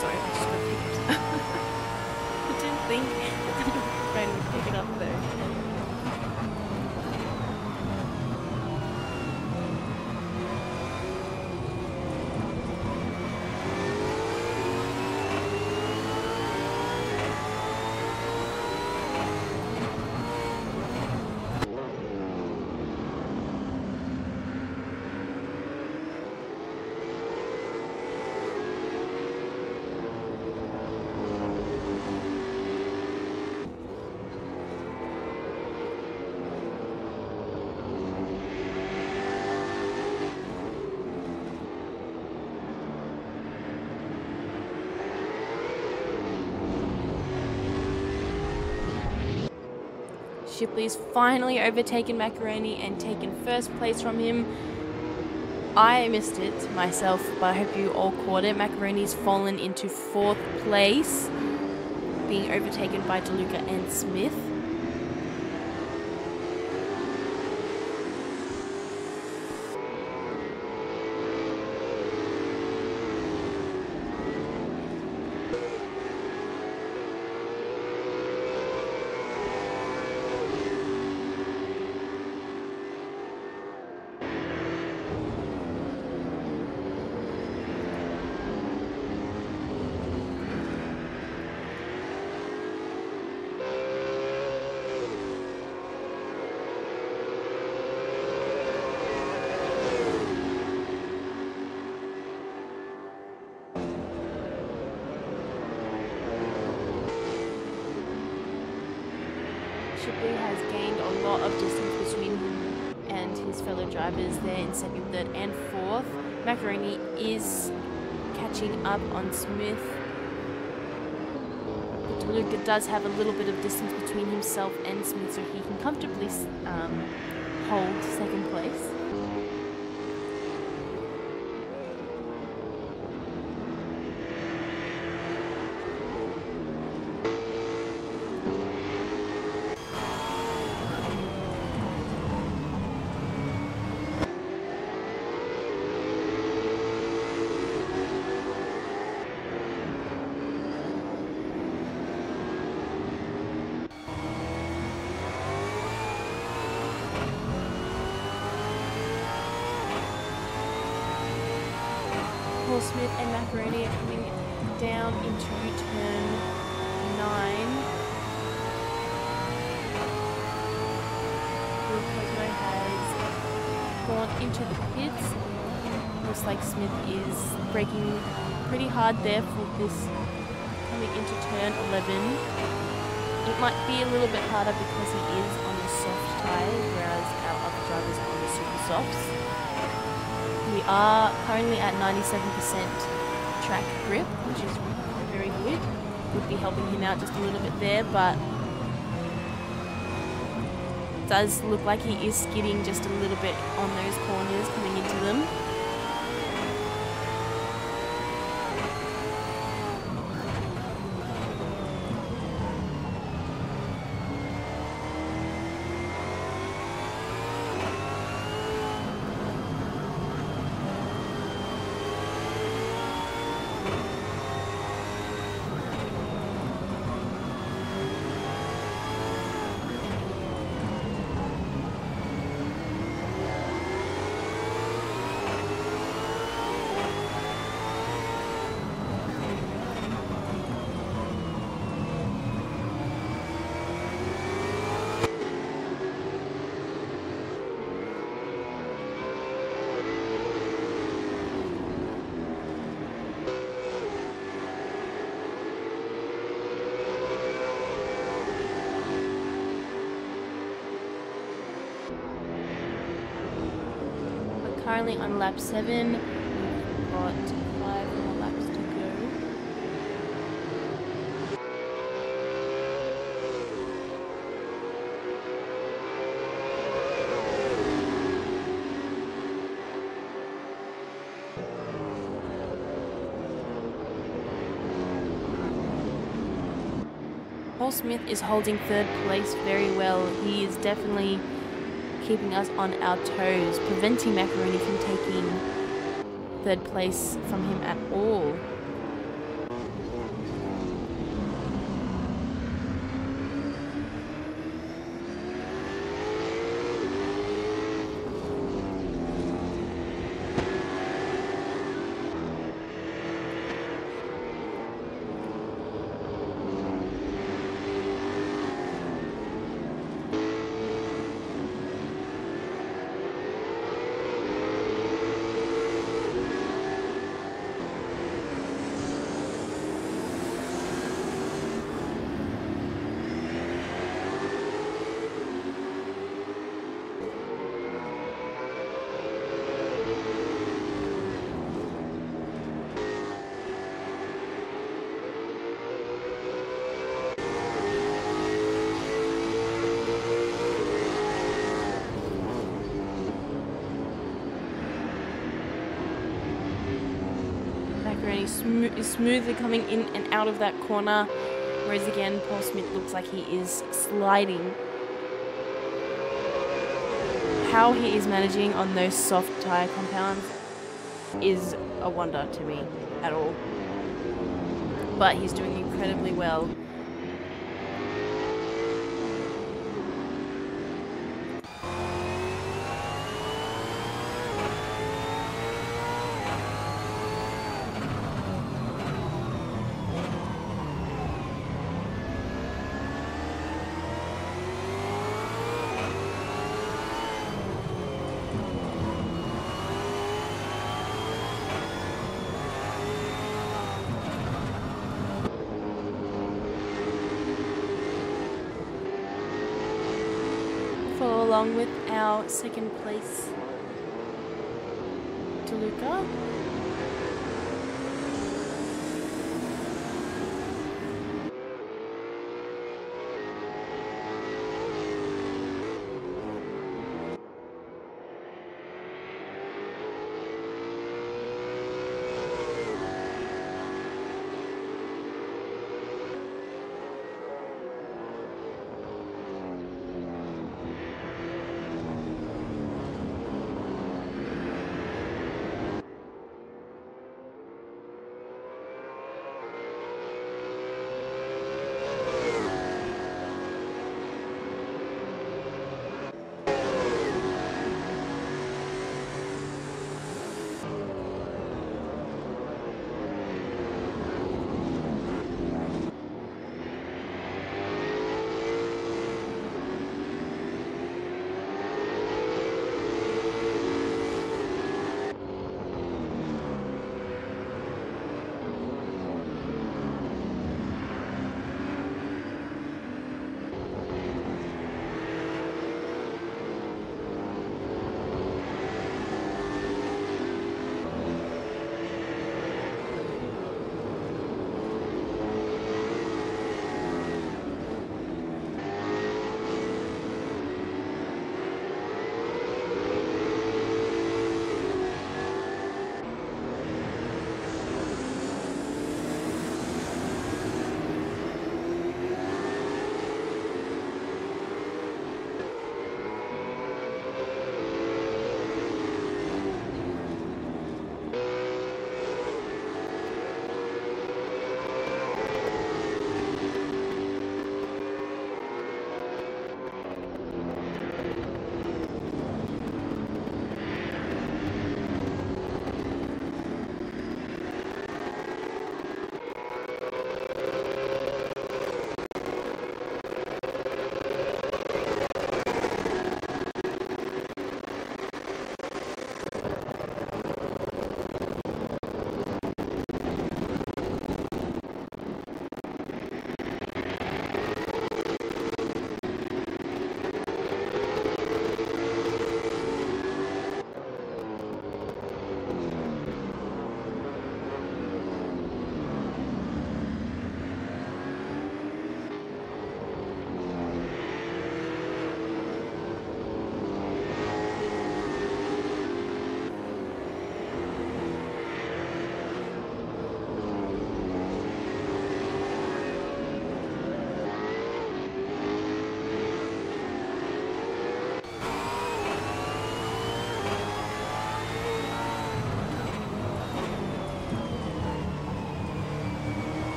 Sorry, I just got picked. I didn't think Brian would pick it up though. Shipley's finally overtaken Macaroni and taken 1st place from him. I missed it myself, but I hope you all caught it. Macaroni's fallen into 4th place, being overtaken by DeLuca and Smith. Shipley has gained a lot of distance between him and his fellow drivers there in 2nd, 3rd and 4th. Macaroni is catching up on Smith. But DeLuca does have a little bit of distance between himself and Smith, so he can comfortably hold 2nd place. Paul Smith and Macaroni are coming down into turn 9. Bill Cosmo has gone into the pits. Looks like Smith is braking pretty hard there for this coming into turn 11. It might be a little bit harder because he is on the soft tyres, whereas our other drivers are on the super softs. We are currently at 97% track grip, which is very good. Would be helping him out just a little bit there, but it does look like he is skidding just a little bit on those corners coming into them. currently on lap 7. We've got 5 more laps to go. Paul Smith is holding 3rd place very well. He is definitely keeping us on our toes, preventing Macaroni from taking 3rd place from him at all. Is smoothly coming in and out of that corner, whereas again Paul Smith looks like he is sliding. How he is managing on those soft tyre compounds is a wonder to me at all, but he's doing incredibly well. Along with our 2nd place DeLuca.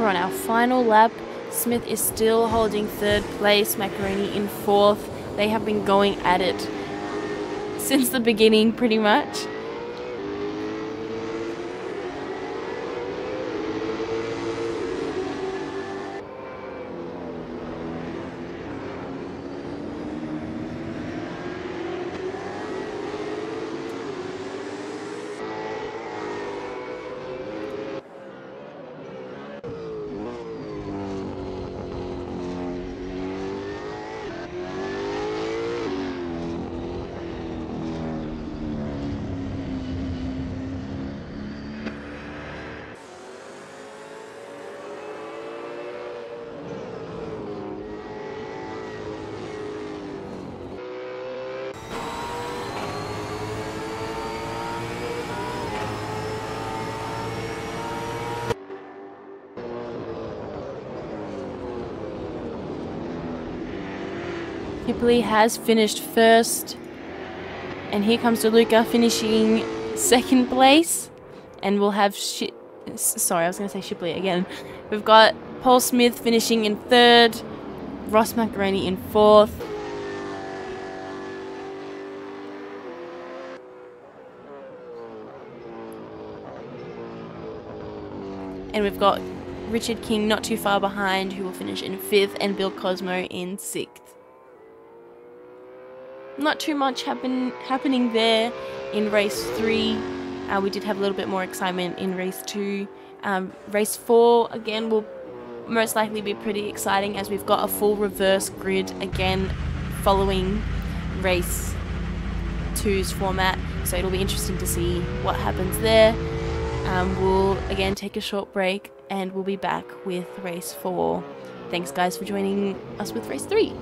We're on our final lap. Smith is still holding 3rd place, Macaroni in 4th. They have been going at it since the beginning, pretty much. Hipley has finished 1st, and here comes DeLuca finishing 2nd place, and we'll have sorry, I was going to say Shipley again. We've got Paul Smith finishing in 3rd, Ross Macaroni in 4th. And we've got Richard King not too far behind, who will finish in 5th, and Bill Cosmo in 6th. Not too much happening there in race 3. We did have a little bit more excitement in race 2. Race 4 again will most likely be pretty exciting, as we've got a full reverse grid again following race 2's format, so it'll be interesting to see what happens there. We'll again take a short break and we'll be back with race 4. Thanks guys for joining us with race 3.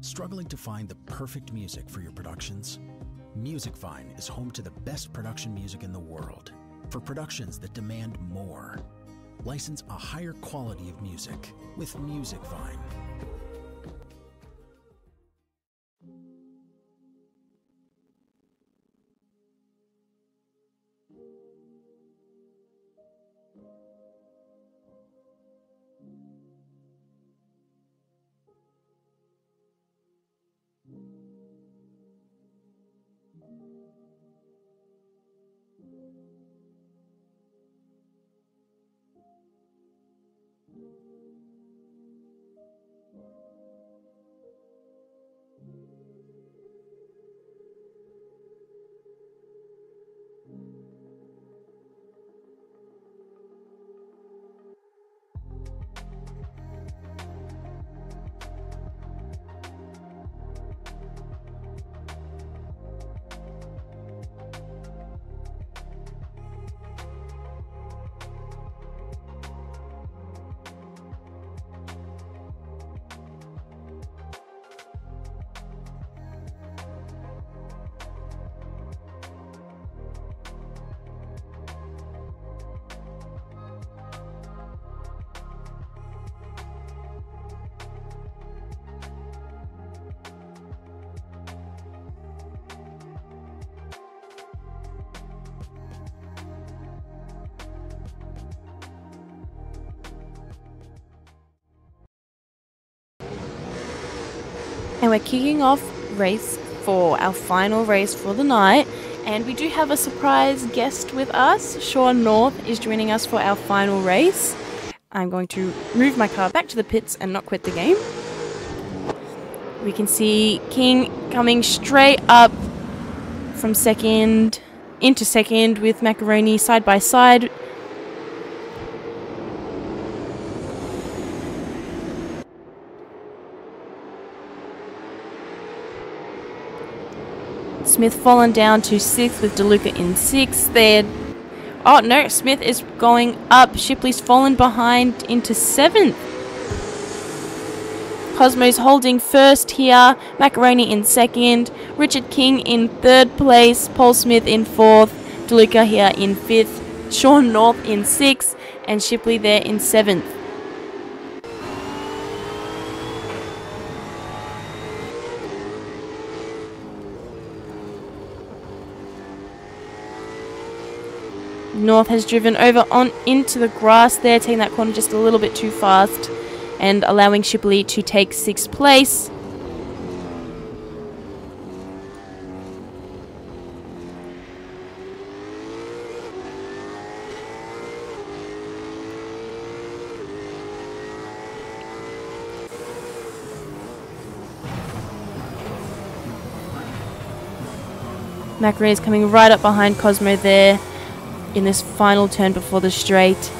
Struggling to find the perfect music for your productions? Musicvine is home to the best production music in the world for productions that demand more. License a higher quality of music with Musicvine. And we're kicking off race 4, our final race for the night. And we do have a surprise guest with us. Sean North is joining us for our final race. I'm going to move my car back to the pits and not quit the game. We can see King coming straight up from second into second with Macaroni side by side. Smith fallen down to 6th with DeLuca in 6th there. Oh no, Smith is going up. Shipley's fallen behind into 7th. Cosmo's holding first here. Macaroni in 2nd. Richard King in 3rd place. Paul Smith in 4th. DeLuca here in 5th. Sean North in 6th. And Shipley there in 7th. North has driven over on into the grass there, taking that corner just a little bit too fast and allowing Shipley to take 6th place. Macaroni is coming right up behind Cosmo there in this final turn before the straight.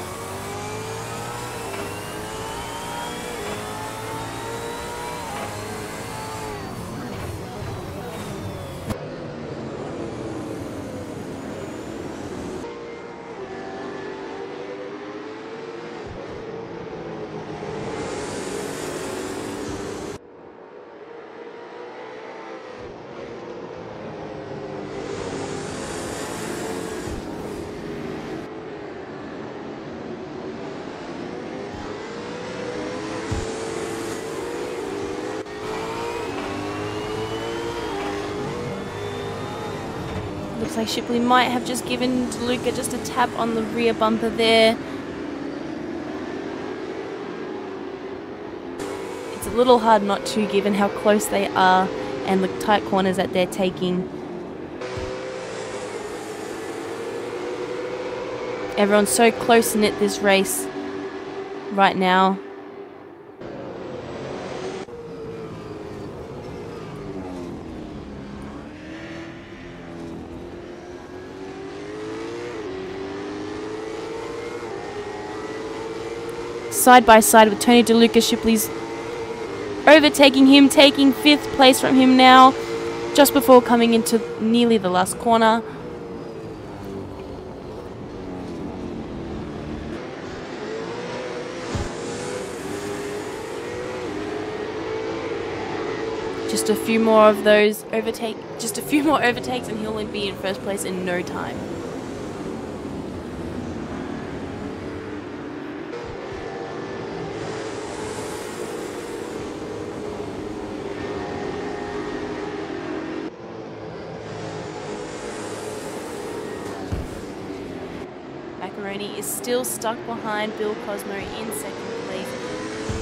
Looks like Shipley might have just given DeLuca just a tap on the rear bumper there. It's a little hard not to, given how close they are and the tight corners that they're taking. Everyone's so close-knit this race right now. Side by side with Tony DeLuca. Shipley's overtaking him, taking 5th place from him now, just before coming into nearly the last corner. Just a few more of those overtakes and he'll be in first place in no time. Macaroni is still stuck behind Bill Cosmo in second place.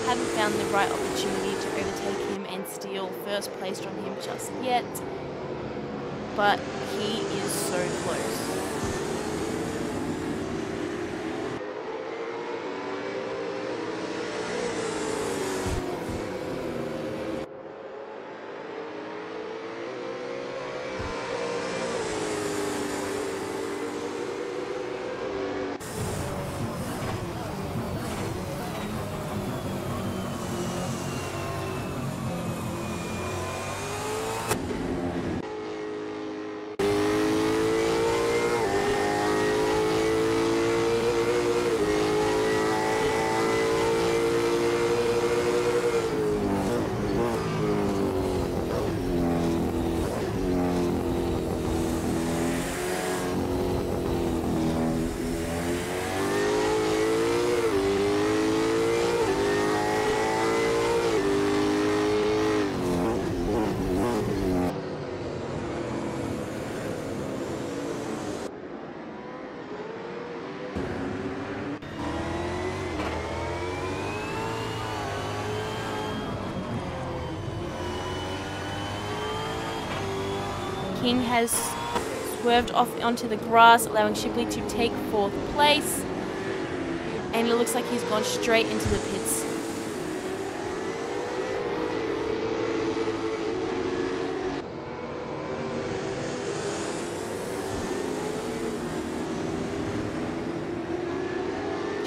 Haven't found the right opportunity to overtake him and steal first place from him just yet, but he is so close. King has swerved off onto the grass, allowing Shipley to take fourth place. And it looks like he's gone straight into the pits.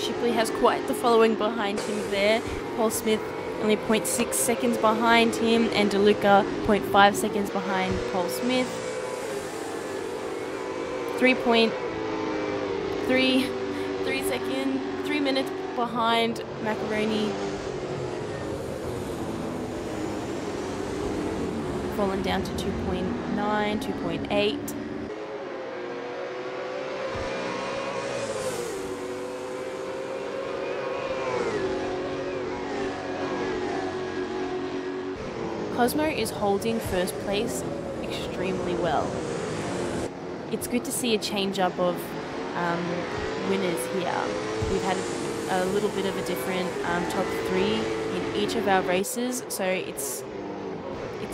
Shipley has quite the following behind him there. Paul Smith only 0.6 seconds behind him, and DeLuca 0.5 seconds behind Paul Smith. 3 minutes behind Macaroni. Fallen down to 2.9, 2.8. Cosmo is holding first place extremely well. It's good to see a change-up of winners here. We've had a little bit of a different top three in each of our races, so it's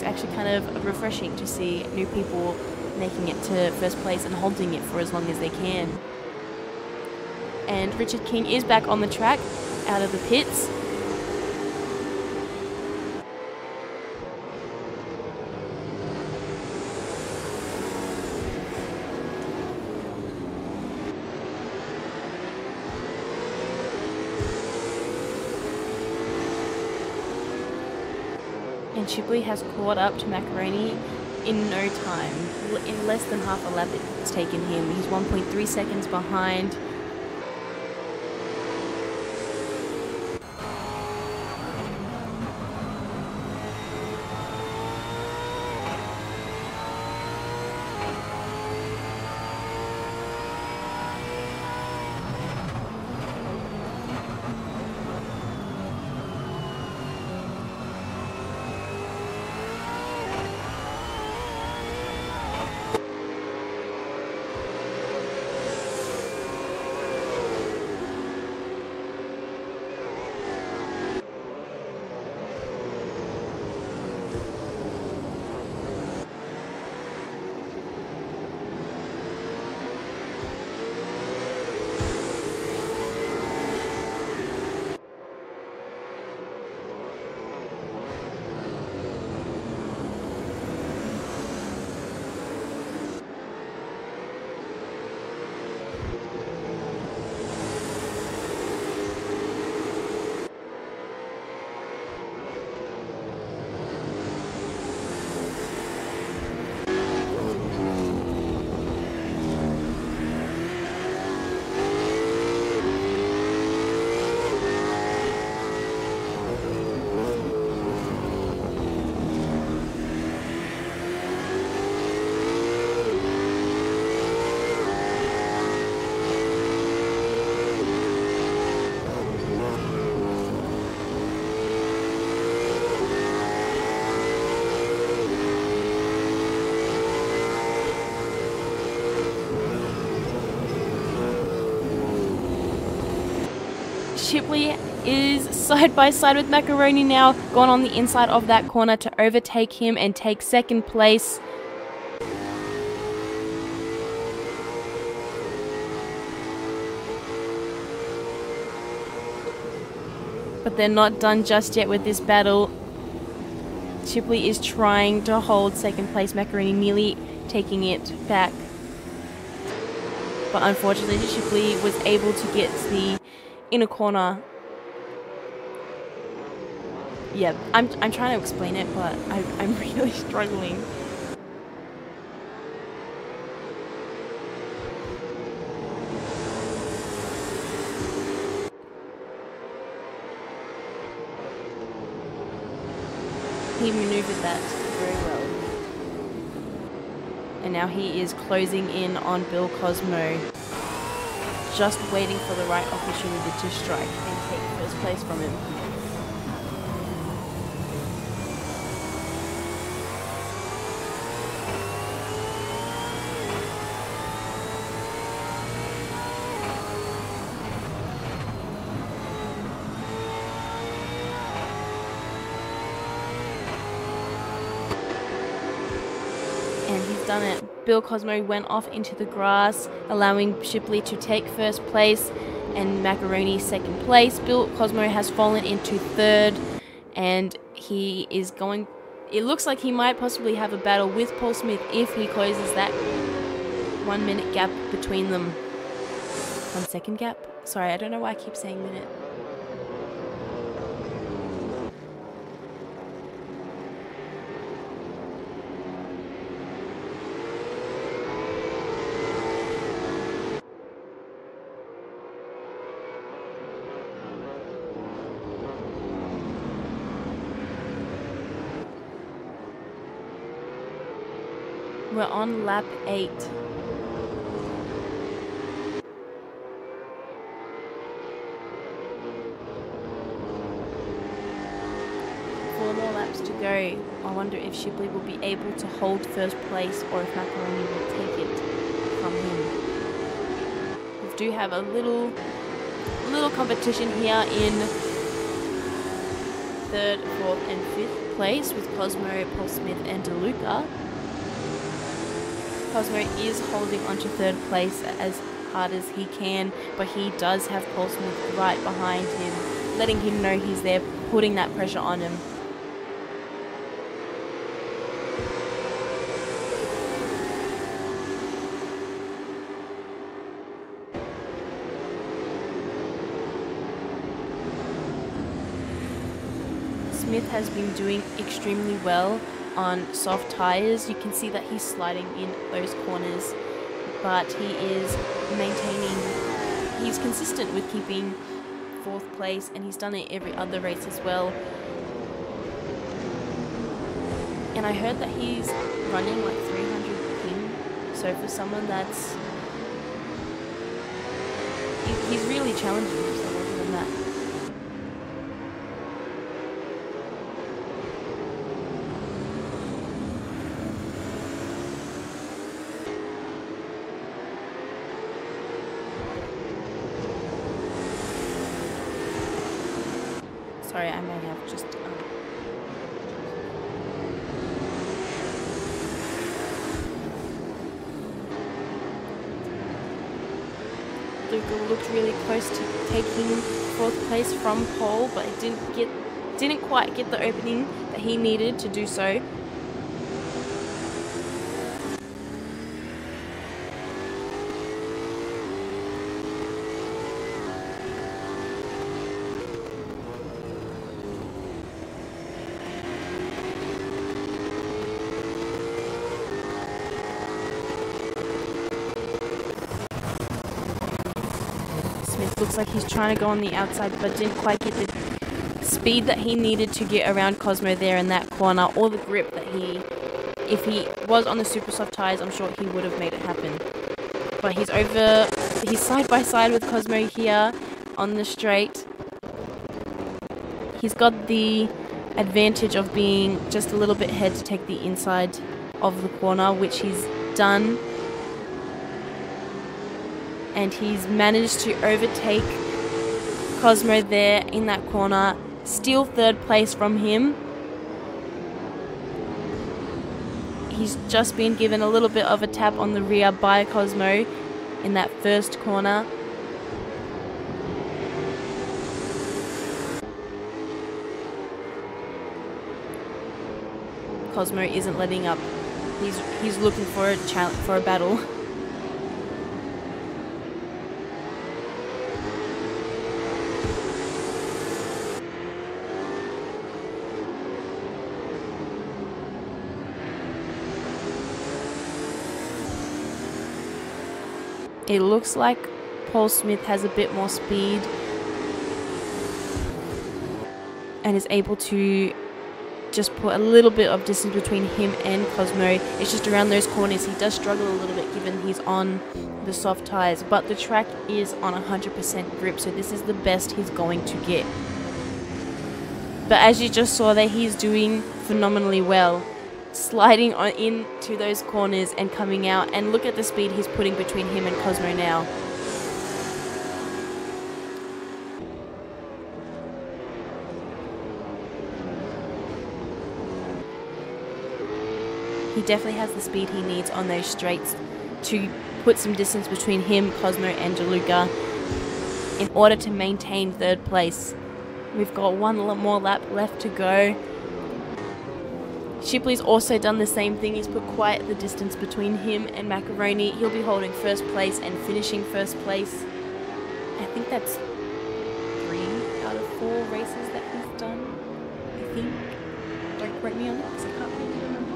actually kind of refreshing to see new people making it to first place and holding it for as long as they can. And Richard King is back on the track, out of the pits. And Shipley has caught up to Macaroni in no time. In less than half a lap it's taken him. He's 1.3 seconds behind. Shipley is side by side with Macaroni now, gone on the inside of that corner to overtake him and take second place. But they're not done just yet with this battle. Shipley is trying to hold second place, Macaroni nearly taking it back. But unfortunately, Shipley was able to get the inner corner. Yeah, I'm trying to explain it, but I'm really struggling. He maneuvered that very well. And now he is closing in on Bill Cosmo, just waiting for the right opportunity to strike and take first place from him. And he's done it. Bill Cosmo went off into the grass, allowing Shipley to take first place and Macaroni second place. Bill Cosmo has fallen into third, and he is going... It looks like he might possibly have a battle with Paul Smith if he closes that 1 minute gap between them. 1 second gap? Sorry, I don't know why I keep saying minute. We're on lap 8. 4 more laps to go. I wonder if Shipley will be able to hold first place or if Macaroni will take it from him. We do have a little competition here in 3rd, 4th and 5th place with Cosmo, Paul Smith and DeLuca. Cosmo is holding onto 3rd place as hard as he can, but he does have Paul Smith right behind him, letting him know he's there, putting that pressure on him. Smith has been doing extremely well on soft tyres. You can see that he's sliding in those corners, but he is maintaining, he's consistent with keeping 4th place, and he's done it every other race as well. And I heard that he's running like 300 ping, so for someone that's, he's really challenging himself other than that. Sorry, I may have just... Luca looked really close to taking 4th place from Paul, but it didn't quite get the opening that he needed to do so. Looks like he's trying to go on the outside, but didn't quite get the speed that he needed to get around Cosmo there in that corner, or the grip that if he was on the super soft tyres, I'm sure he would have made it happen. But he's side by side with Cosmo here on the straight. He's got the advantage of being just a little bit ahead to take the inside of the corner, which he's done. And he's managed to overtake Cosmo there in that corner. Still third place from him. He's just been given a little bit of a tap on the rear by Cosmo in that first corner. Cosmo isn't letting up. He's looking for a challenge, for a battle. It looks like Paul Smith has a bit more speed and is able to just put a little bit of distance between him and Cosmo. It's just around those corners. He does struggle a little bit given he's on the soft tyres, but the track is on 100% grip, so this is the best he's going to get. But as you just saw there, he's doing phenomenally well, sliding on into those corners and coming out, and look at the speed he's putting between him and Cosmo now. He definitely has the speed he needs on those straights to put some distance between him, Cosmo and DeLuca in order to maintain third place. We've got one more lap left to go. Shipley's also done the same thing. He's put quite the distance between him and Macaroni. He'll be holding first place and finishing first place. I think that's 3 out of 4 races that he's done, I think. Don't quote me on that because I can't really remember.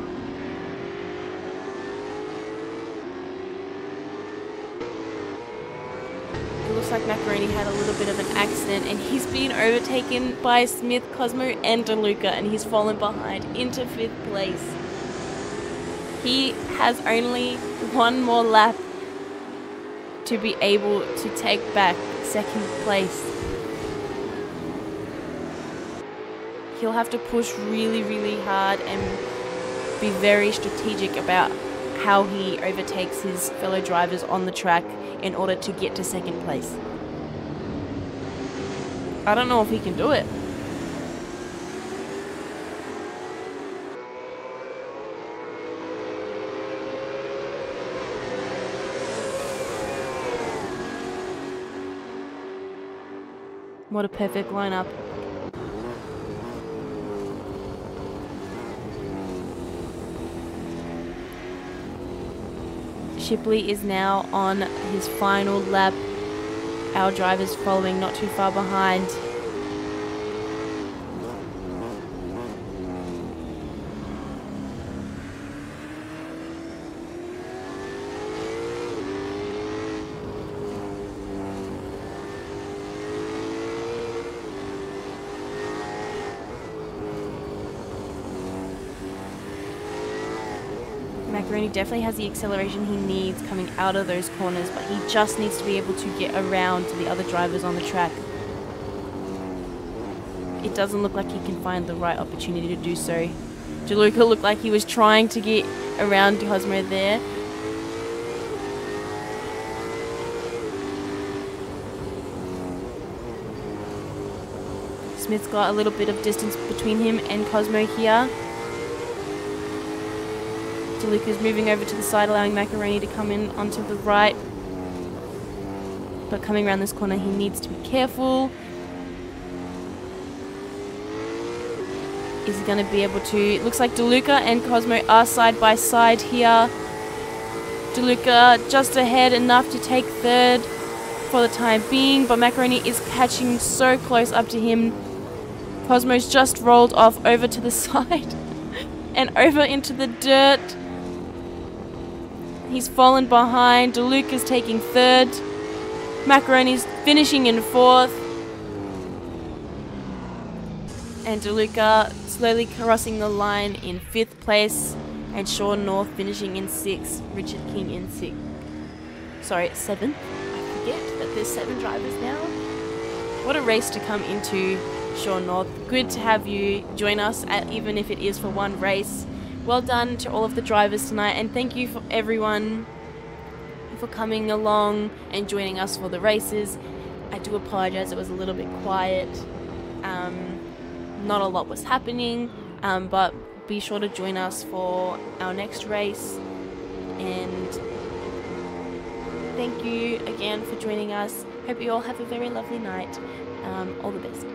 It looks like Macaroni had a little bit of an accident and he's been overtaken by Smith, Cosmo and DeLuca, and he's fallen behind into 5th place. He has only one more lap to be able to take back 2nd place. He'll have to push really, really hard and be very strategic about how he overtakes his fellow drivers on the track in order to get to 2nd place. I don't know if he can do it. What a perfect lineup. Shipley is now on his final lap. Our driver's following not too far behind. Macaroni definitely has the acceleration he needs coming out of those corners, but he just needs to be able to get around to the other drivers on the track. It doesn't look like he can find the right opportunity to do so. DeLuca looked like he was trying to get around Cosmo there. Smith's got a little bit of distance between him and Cosmo here. DeLuca's moving over to the side, allowing Macaroni to come in onto the right. But coming around this corner, he needs to be careful. Is he going to be able to... It looks like DeLuca and Cosmo are side by side here. DeLuca just ahead, enough to take 3rd for the time being, but Macaroni is catching so close up to him. Cosmo's just rolled off over to the side and over into the dirt. He's fallen behind. DeLuca's taking 3rd. Macaroni's finishing in 4th. And DeLuca slowly crossing the line in 5th place. And Sean North finishing in 6th. Richard King in 6th. Sorry, 7th. I forget that there's 7 drivers now. What a race to come into, Sean North. Good to have you join us, even if it is for one race. Well done to all of the drivers tonight, and thank you for everyone for coming along and joining us for the races. I do apologise, it was a little bit quiet. Not a lot was happening, but be sure to join us for our next race. And thank you again for joining us. Hope you all have a very lovely night. All the best.